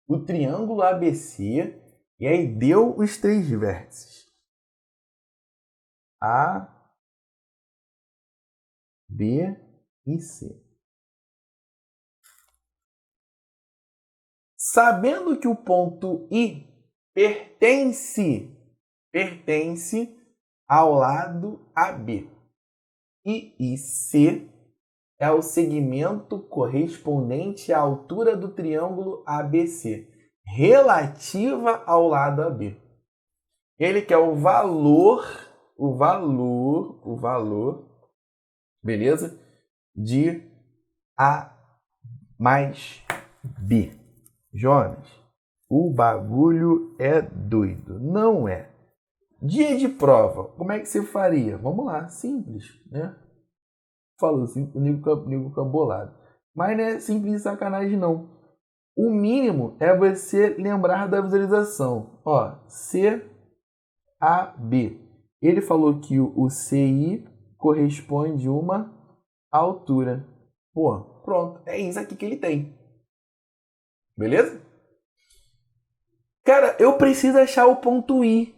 o triângulo ABC e aí deu os 3 vértices. A, B e C. Sabendo que o ponto I pertence ao lado AB e IC é o segmento correspondente à altura do triângulo ABC relativa ao lado AB. Ele quer o valor, beleza? De A mais B. Jonas, o bagulho é doido, não é? Dia de prova, como é que você faria? Vamos lá, simples, né? Falou assim, o nego fica bolado. Mas não é simples de sacanagem, não. O mínimo é você lembrar da visualização. Ó, CAB. Ele falou que o CI corresponde a uma altura. Pô, pronto. É isso aqui que ele tem. Beleza? Cara, eu preciso achar o ponto I.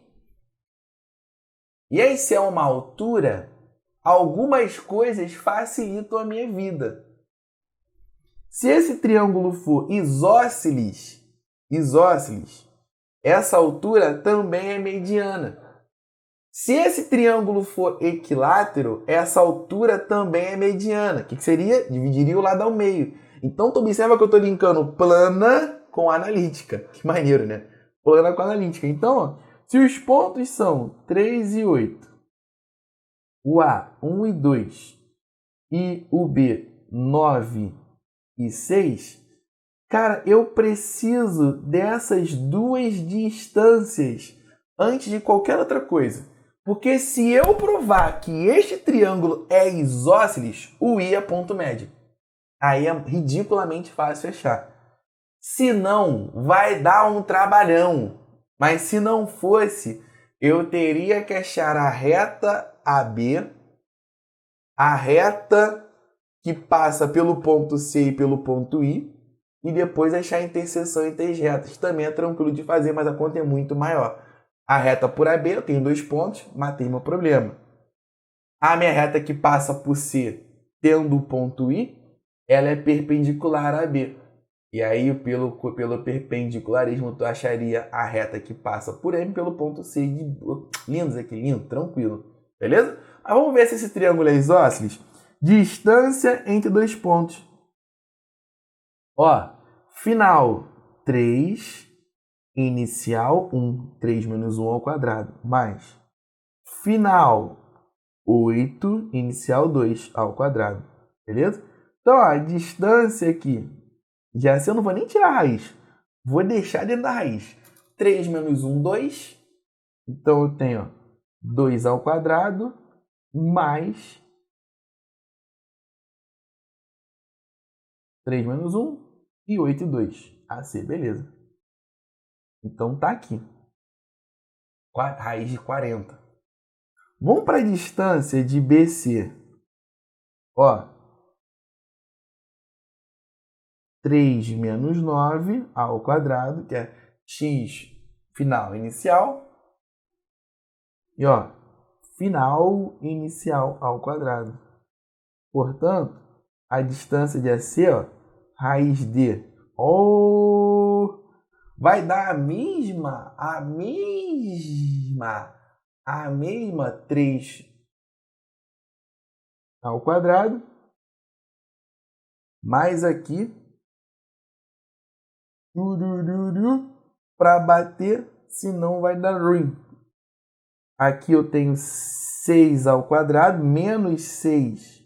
E aí, se é uma altura, algumas coisas facilitam a minha vida. Se esse triângulo for isósceles, essa altura também é mediana. Se esse triângulo for equilátero, essa altura também é mediana. O que seria? Dividiria o lado ao meio. Então, tu observa que eu estou linkando plana com analítica. Que maneiro, né? Plana com analítica. Então, ó, se os pontos são 3 e 8, o A 1 e 2 e o B 9 e 6, cara, eu preciso dessas duas distâncias antes de qualquer outra coisa. Porque se eu provar que este triângulo é isósceles, o I é ponto médio. Aí é ridiculamente fácil achar. Se não, vai dar um trabalhão. Mas se não fosse, eu teria que achar a reta AB, a reta que passa pelo ponto C e pelo ponto I, e depois achar a interseção entre as retas. Também é tranquilo de fazer, mas a conta é muito maior. A reta por AB, eu tenho 2 pontos, matei meu problema. A minha reta que passa por C, tendo o ponto I, ela é perpendicular a AB. E aí, pelo perpendicularismo, tu acharia a reta que passa por M pelo ponto C de... Lindo, aqui, lindo, tranquilo. Beleza? Mas vamos ver se esse triângulo é isósceles. Distância entre dois pontos. Ó, final 3, inicial 1. 3 menos 1 ao quadrado. Mais final 8, inicial 2 ao quadrado. Beleza? Então, ó, a distância aqui de AC eu não vou nem tirar a raiz. Vou deixar dentro da raiz. 3 menos 1, 2. Então, eu tenho ó, 2 ao quadrado mais 3 menos 1 e 8 e 2. AC, beleza. Então, tá aqui. Raiz de 40. Vamos para a distância de BC. Ó, 3 menos 9 ao quadrado, que é x final inicial. E ó, final inicial ao quadrado. Portanto, a distância de AC, ó, raiz de... Oh, vai dar a mesma 3 ao quadrado, mais aqui, para bater, senão vai dar ruim. Aqui eu tenho 6 ao quadrado, menos 6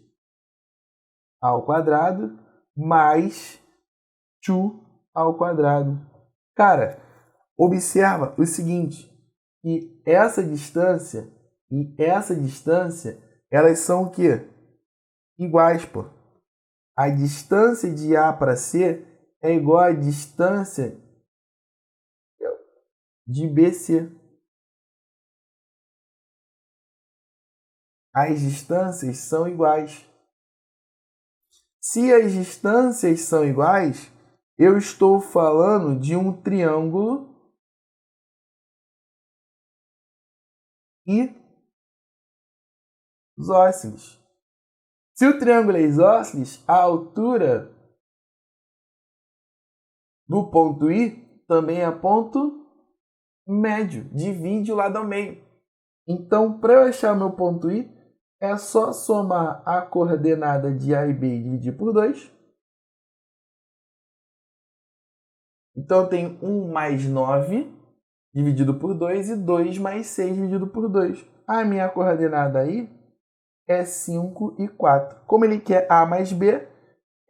ao quadrado, mais 2 ao quadrado. Cara, observa o seguinte, que essa distância e essa distância, elas são o quê? Iguais, pô. A distância de A para C é igual à distância de BC. As distâncias são iguais. Se as distâncias são iguais, eu estou falando de um triângulo isósceles. Se o triângulo é isósceles, a altura do ponto I também é ponto médio. Divide o lado ao meio. Então, para eu achar meu ponto I, é só somar a coordenada de A e B e dividir por 2. Então, eu tenho 1 mais 9 dividido por 2 e 2 mais 6 dividido por 2. A minha coordenada aí é 5 e 4. Como ele quer A mais B,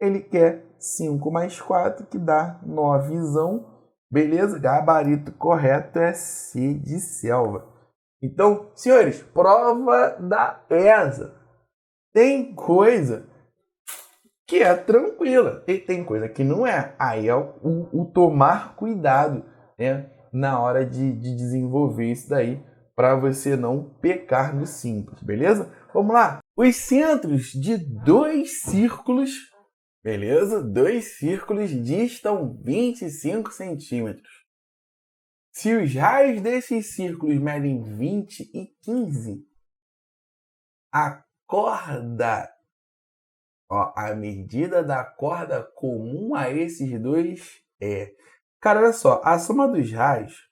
ele quer 5 mais 4, que dá 9. Beleza? Gabarito correto é C de selva. Então, senhores, prova da ESA. Tem coisa que é tranquila e tem coisa que não é. Aí é o tomar cuidado, né, na hora de desenvolver isso daí, para você não pecar no simples, beleza? Vamos lá. Os centros de dois círculos, beleza? Dois círculos distam 25 centímetros. Se os raios desses círculos medem 20 e 15, a corda, ó, a medida da corda comum a esses dois é... Cara, olha só, a soma dos raios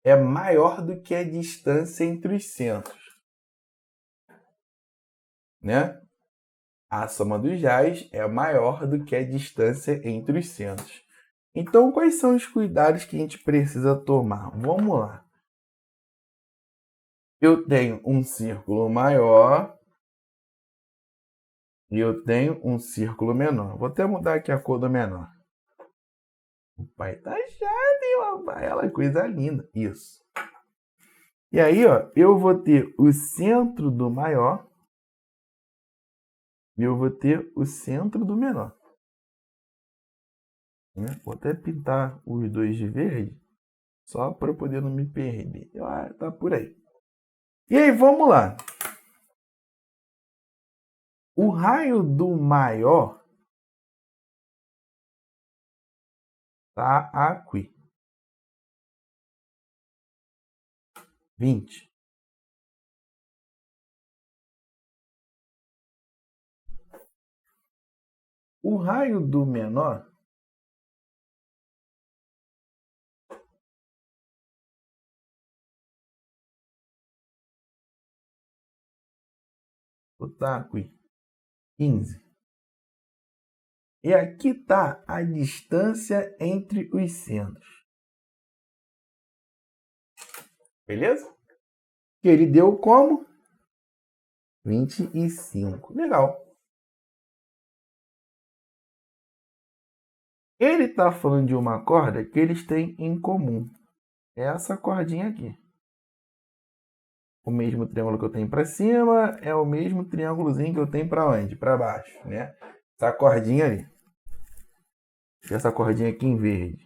é maior do que a distância entre os centros, né? A soma dos raios é maior do que a distância entre os centros. Então, quais são os cuidados que a gente precisa tomar? Vamos lá. Eu tenho um círculo maior e eu tenho um círculo menor. Vou até mudar aqui a cor do menor. O pai tá chato, hein, papai? Ela coisa linda. Isso. E aí, ó, eu vou ter o centro do maior e eu vou ter o centro do menor. Vou até pintar os dois de verde, só para eu poder não me perder. Ah, tá por aí. E aí, vamos lá. O raio do maior tá aqui. 20. O raio do menor botar aqui 15. E aqui está a distância entre os centros. Beleza? Que ele deu como? 25. Legal. Ele está falando de uma corda que eles têm em comum. É essa cordinha aqui. O mesmo triângulo que eu tenho para cima é o mesmo triângulozinho que eu tenho para onde? Para baixo, né? Essa cordinha ali. E essa cordinha aqui em verde.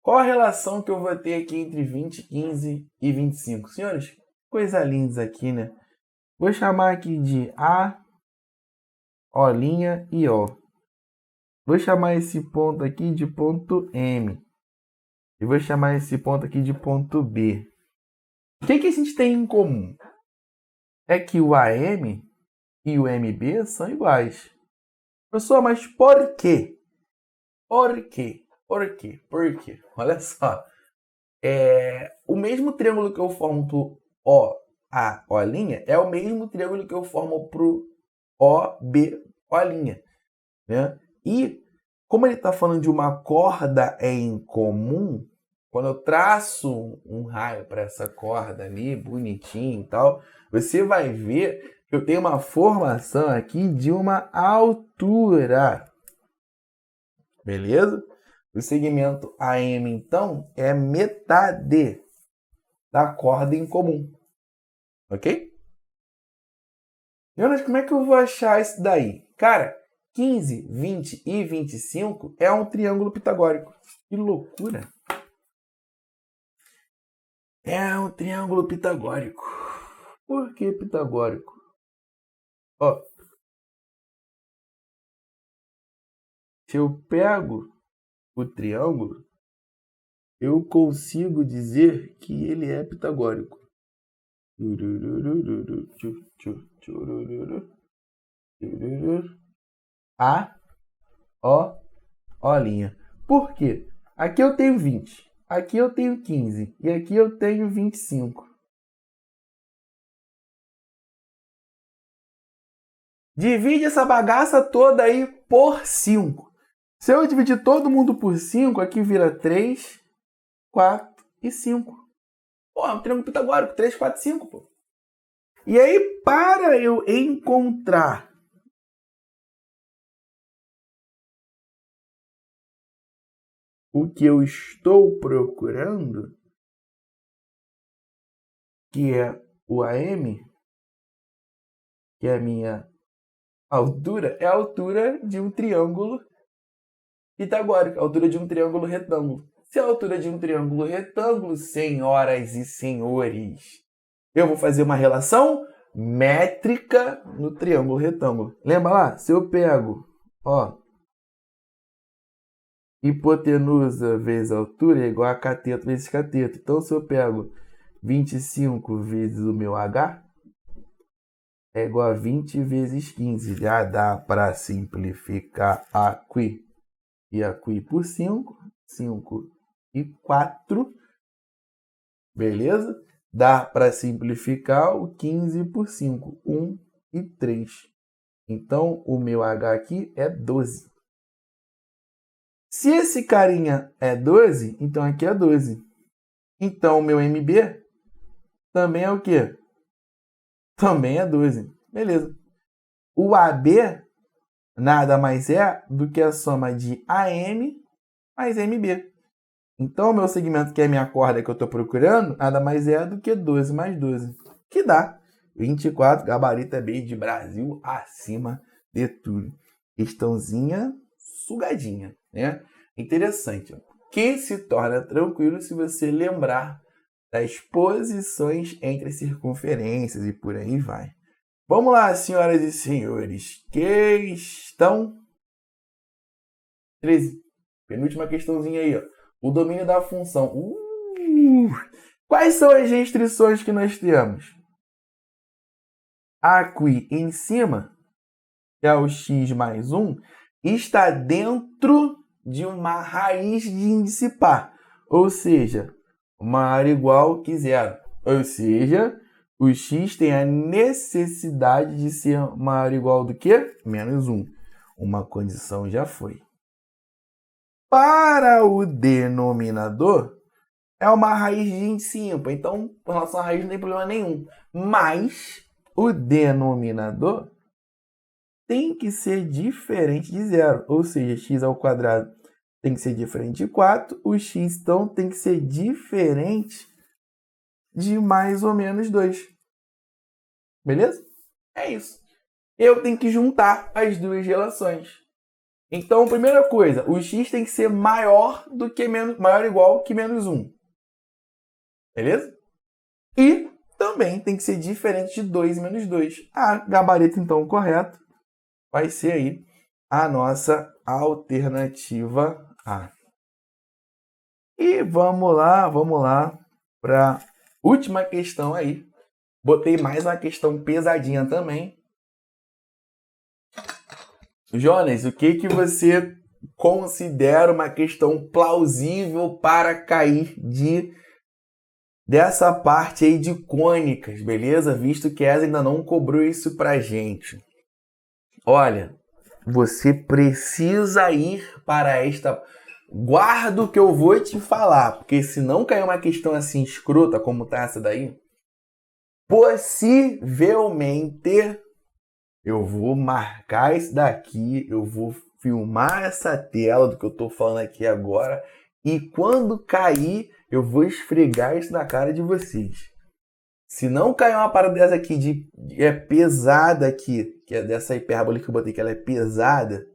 Qual a relação que eu vou ter aqui entre 20, 15 e 25? Senhores, coisa linda aqui, né? Vou chamar aqui de A, O' e O. Vou chamar esse ponto aqui de ponto M. E vou chamar esse ponto aqui de ponto B. O que a gente tem em comum? É que o AM e o MB são iguais. Pessoal, mas por quê? Por quê? Por quê? Por quê? Olha só. O mesmo triângulo que eu formo pro OA, O', é o mesmo triângulo que eu formo pro OB, O'. Né? E como ele está falando de uma corda em comum, quando eu traço um raio para essa corda ali, bonitinho e tal, você vai ver que eu tenho uma formação aqui de uma altura. Beleza? O segmento AM, então, é metade da corda em comum. Ok? Jonas, como é que eu vou achar isso daí? Cara, 15, 20 e 25 é um triângulo pitagórico. Que loucura! É um triângulo pitagórico. Por que pitagórico? Ó, se eu pego o triângulo, eu consigo dizer que ele é pitagórico. A, O, O'. Por quê? Aqui eu tenho 20, aqui eu tenho 15 e aqui eu tenho 25. Divide essa bagaça toda aí por 5. Se eu dividir todo mundo por 5, aqui vira 3, 4 e 5. Pô, é um triângulo pitagórico, 3, 4, 5, pô. E aí, para eu encontrar o que eu estou procurando, que é o AM, que é a minha altura, é a altura de um triângulo pitagórico, a altura de um triângulo retângulo. Se a altura de um triângulo retângulo, senhoras e senhores, eu vou fazer uma relação métrica no triângulo retângulo. Lembra lá? Se eu pego, ó, hipotenusa vezes altura é igual a cateto vezes cateto. Então, se eu pego 25 vezes o meu H, é igual a 20 vezes 15. Já dá para simplificar aqui. E aqui por 5. 5 e 4. Beleza? Dá para simplificar o 15 por 5. 1 e 3. Então, o meu H aqui é 12. Se esse carinha é 12, então aqui é 12. Então, o meu MB também é o quê? Também é 12. Beleza. O AB nada mais é do que a soma de AM mais MB. Então, o meu segmento, que é a minha corda que eu estou procurando, nada mais é do que 12 mais 12. Que dá 24, gabarito é B de Brasil, acima de tudo. Questãozinha sugadinha, né? Interessante. Que se torna tranquilo se você lembrar das posições entre as circunferências e por aí vai. Vamos lá, senhoras e senhores. Questão 13. Penúltima questãozinha aí, ó. O domínio da função. Quais são as restrições que nós temos? Aqui em cima, que é o x mais 1, está dentro de uma raiz de índice par. Ou seja, maior ou igual que 0. Ou seja, o x tem a necessidade de ser maior ou igual do que? Menos 1. Uma condição já foi. Para o denominador, é uma raiz de índice ímpar. Então, com relação à raiz, não tem problema nenhum. Mas o denominador tem que ser diferente de zero. Ou seja, x ao quadrado tem que ser diferente de 4. O x, então, tem que ser diferente de mais ou menos 2. Beleza? É isso. Eu tenho que juntar as duas relações. Então, primeira coisa, o x tem que ser maior ou igual que menos 1. Beleza? E também tem que ser diferente de 2 e menos 2. A gabarito, então, correto vai ser aí a nossa alternativa A. E vamos lá para a última questão aí. Botei mais uma questão pesadinha também. Jonas, o que você considera uma questão plausível para cair dessa parte aí de cônicas, beleza? Visto que essa ainda não cobrou isso pra gente. Olha, você precisa ir para esta... Guarda o que eu vou te falar, porque se não cair uma questão assim escrota como tá essa daí, possivelmente eu vou marcar isso daqui, eu vou filmar essa tela do que eu tô falando aqui agora, e quando cair, eu vou esfregar isso na cara de vocês. Se não cair uma parada dessa aqui, é pesada aqui, que é dessa hipérbole que eu botei, que ela é pesada,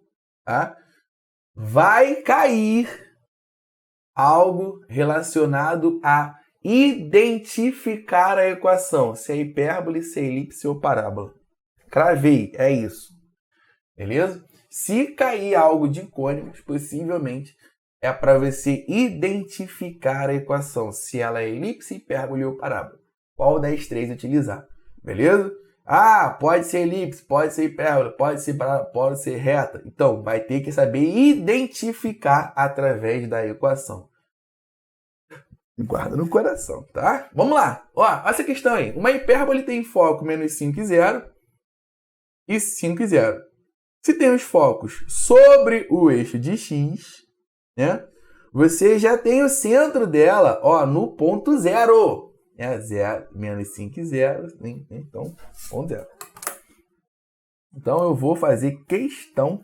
tá? Vai cair algo relacionado a identificar a equação, se é hipérbole, se é elipse ou parábola. Cravei, é isso. Beleza? Se cair algo de cônicos, possivelmente é para você identificar a equação, se ela é elipse, hipérbole ou parábola. Qual das três utilizar? Beleza? Ah, pode ser elipse, pode ser hipérbole, pode ser parábola, pode ser reta. Então, vai ter que saber identificar através da equação. Guarda no coração, tá? Vamos lá. Ó, essa questão aí. Uma hipérbole tem foco menos 5 e 0 e 5 e 0. Se tem os focos sobre o eixo de x, né? Você já tem o centro dela, ó, no ponto 0. É 0, menos 5 e 0. Então, ponto 0. Então, eu vou fazer questão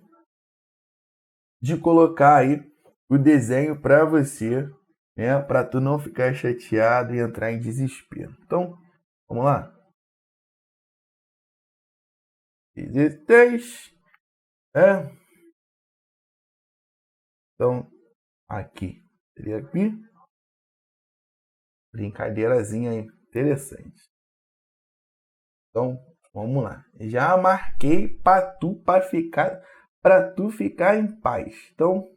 de colocar aí o desenho para você, né? Para tu não ficar chateado e entrar em desespero. Então, vamos lá. 16. Então, aqui. Seria aqui. Brincadeirazinha interessante. Então, vamos lá. Já marquei para tu ficar em paz. Então,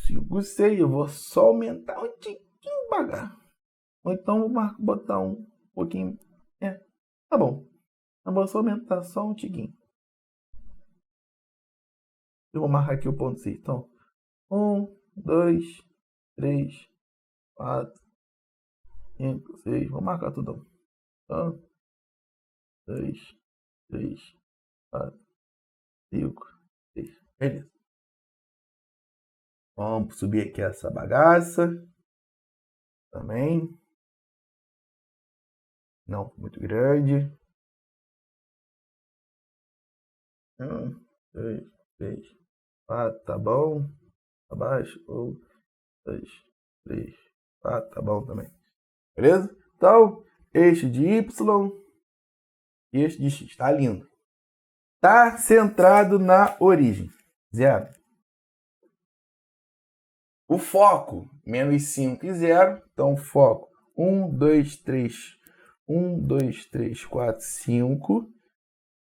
5, 6, eu vou só aumentar um tiquinho devagar. Ou então vou botar um pouquinho. Tá bom. Eu vou só aumentar só um tiquinho. Eu vou marcar aqui o ponto 6. Então, 1, 2, 3, 4, 5, 6. Vou marcar tudo. 1, 2, 3, 4, 5, 6. Beleza. Vamos subir aqui essa bagaça. Também. Não muito grande. 1, 2, 3, 4. Tá bom. Abaixo. 1, 2, 3, 4. Tá bom também. Beleza? Então, eixo de Y e eixo de X. Tá lindo. Tá centrado na origem. 0. O foco, menos 5 e 0. Então, foco 1, 2, 3. 1, 2, 3, 4, 5.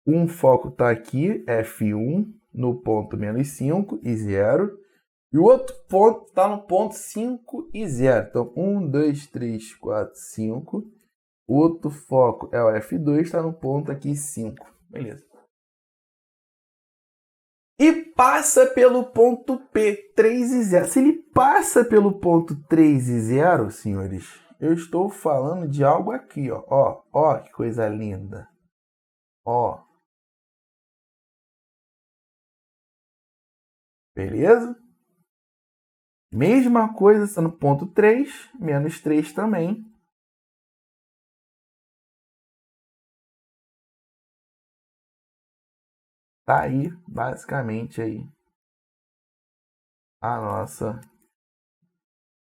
Um foco está aqui, F1, no ponto menos 5 e 0. E o outro ponto está no ponto 5 e 0. Então, 1, 2, 3, 4, 5. O outro foco é o F2, está no ponto aqui 5. Beleza. e passa pelo ponto P, 3 e 0. Se ele passa pelo ponto 3 e 0, senhores, eu estou falando de algo aqui, ó. Ó, que coisa linda. Ó. Beleza? Mesma coisa sendo ponto 3, menos 3 também. Tá aí, basicamente, aí a nossa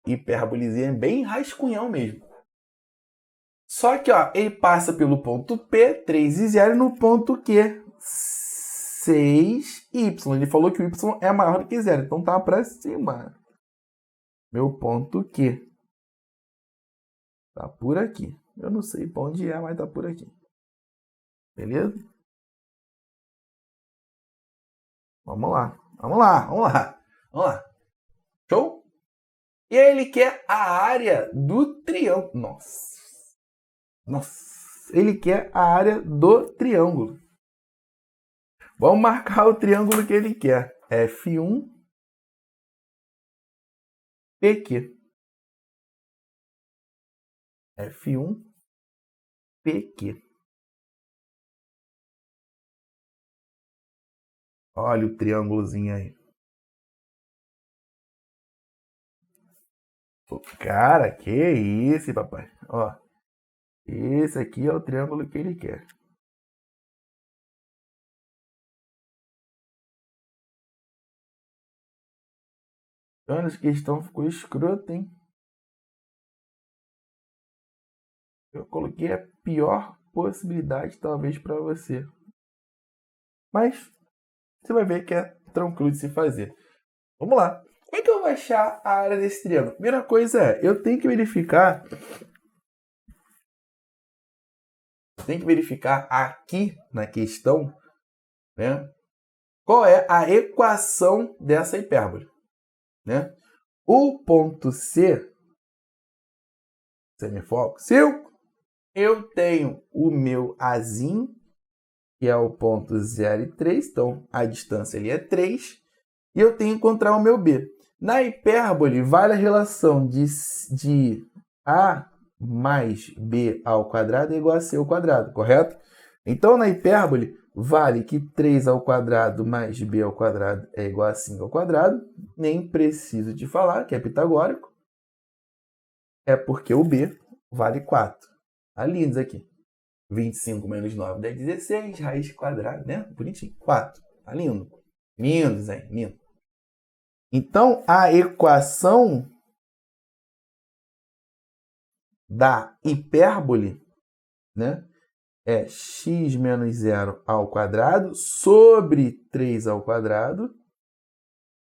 hipérbolezinha, bem rascunhão mesmo. Só que, ó, ele passa pelo ponto P, 3 e 0, no ponto Q, 6y. Ele falou que o y é maior do que 0, então tá pra cima. Meu ponto Q tá por aqui. Eu não sei pra onde é, mas tá por aqui. Beleza? Vamos lá. Show? E aí ele quer a área do triângulo. Nossa. Ele quer a área do triângulo. Vamos marcar o triângulo que ele quer. F1, PQ. F1, PQ. Olha o triângulozinho aí. Cara, que isso, papai. Ó, esse aqui é o triângulo que ele quer. Olha, essa questão ficou escrota, hein? Eu coloquei a pior possibilidade, talvez, para você. Mas você vai ver que é tranquilo de se fazer. Vamos lá. Como é que eu vou achar a área desse triângulo? Primeira coisa é, eu tenho que verificar aqui na questão, né, qual é a equação dessa hipérbole, né? O ponto C, semifoco, se eu tenho o meu Azinho, que é o ponto 0 e 3, então a distância ali é 3, e eu tenho que encontrar o meu B. Na hipérbole, vale a relação de A mais B ao quadrado é igual a C ao quadrado, correto? Então, na hipérbole, vale que 3 ao quadrado mais B ao quadrado é igual a 5 ao quadrado. Nem preciso te falar que é pitagórico. É porque o B vale 4. Tá lindo isso aqui. 25 menos 9 dá 16, raiz quadrada, né? Bonitinho. 4. Tá lindo. Lindo, Zé. Lindo. Então, a equação da hipérbole, né, é x menos 0 ao quadrado sobre 3 ao quadrado,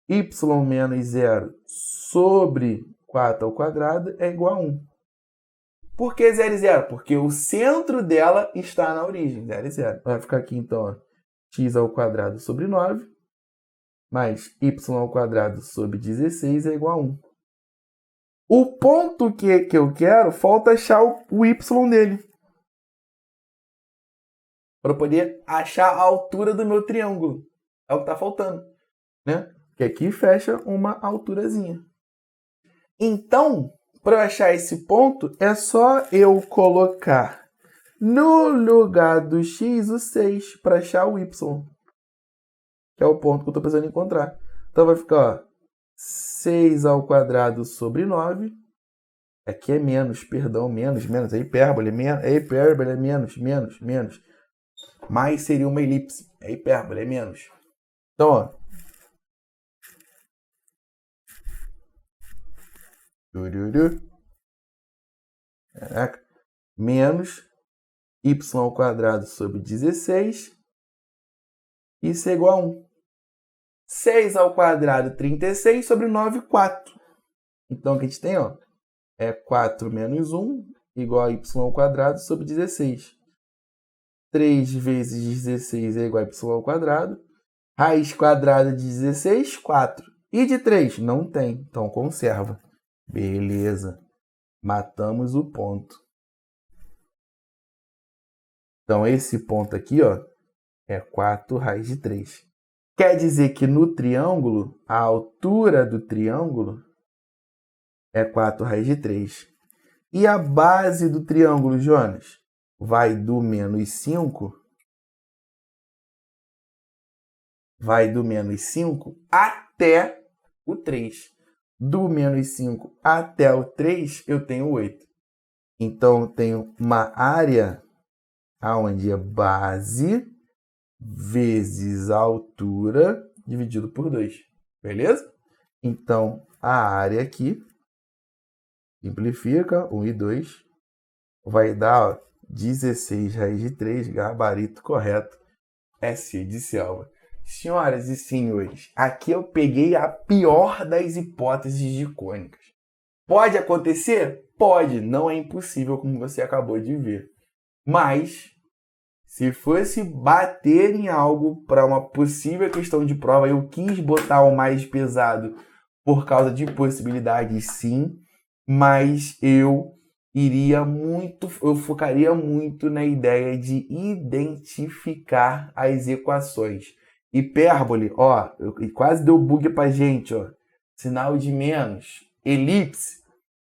y menos 0 sobre 4 ao quadrado é igual a 1. Por que 0 e 0? Porque o centro dela está na origem, 0 e 0. Vai ficar aqui, então, ó, x ao quadrado sobre 9, mais y ao quadrado sobre 16 é igual a 1. O ponto que eu quero, falta achar o y dele. Para poder achar a altura do meu triângulo. É o que está faltando, né? Que aqui fecha uma alturazinha. Então, para eu achar esse ponto, é só eu colocar no lugar do x o 6 para achar o y. Que é o ponto que eu estou precisando encontrar. Então, vai ficar, ó, 6 ao quadrado sobre 9. Aqui é menos, perdão, menos. É hipérbole, é menos. Mais seria uma elipse. É hipérbole, é menos. Então, ó. Caraca. Menos y ao quadrado sobre 16. Isso é igual a 1. 6 ao quadrado, 36, sobre 9, 4. Então, o que a gente tem, ó, é 4 menos 1, igual a y ao quadrado sobre 16. 3 vezes 16 é igual a y ao quadrado. Raiz quadrada de 16, 4. E de 3? Não tem, então conserva. Beleza. Matamos o ponto. Então, esse ponto aqui, ó, é 4 raiz de 3. Quer dizer que no triângulo, a altura do triângulo é 4 raiz de 3. E a base do triângulo, Jonas, vai do menos 5, até o 3. Do menos 5 até o 3, eu tenho 8. Então, eu tenho uma área onde é base vezes a altura dividido por 2. Beleza? Então, a área aqui, simplifica, 1 e 2, vai dar 16 raiz de 3, gabarito correto, S de selva. Senhoras e senhores, aqui eu peguei a pior das hipóteses de cônicas. Pode acontecer? Pode, não é impossível como você acabou de ver. Mas, se fosse bater em algo para uma possível questão de prova, eu quis botar o mais pesado por causa de possibilidades, sim, mas eu focaria muito na ideia de identificar as equações. Hipérbole, ó, quase deu bug pra gente, ó. Sinal de menos, elipse,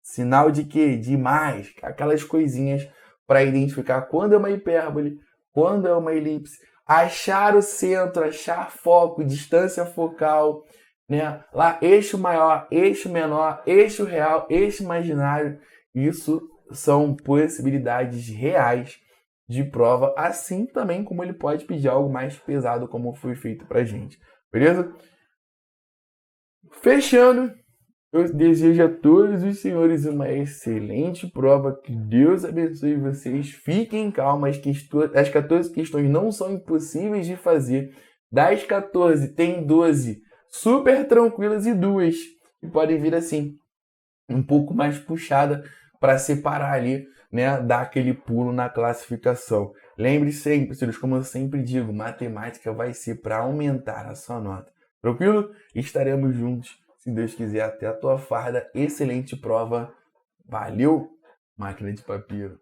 sinal de quê? De mais, aquelas coisinhas para identificar quando é uma hipérbole, quando é uma elipse, achar o centro, achar foco, distância focal, né? Lá, eixo maior, eixo menor, eixo real, eixo imaginário. Isso são possibilidades reais de prova, assim também como ele pode pedir algo mais pesado, como foi feito pra gente. Beleza? Fechando, eu desejo a todos os senhores uma excelente prova. Que Deus abençoe vocês. Fiquem calmos, as 14 questões não são impossíveis de fazer. Das 14, tem 12 super tranquilas e 2 que podem vir assim, um pouco mais puxada para separar ali, né, dar aquele pulo na classificação. Lembre sempre, senhores, como eu sempre digo, matemática vai ser para aumentar a sua nota. Tranquilo? Estaremos juntos, se Deus quiser, até a tua farda. Excelente prova. Valeu, máquina de papiro.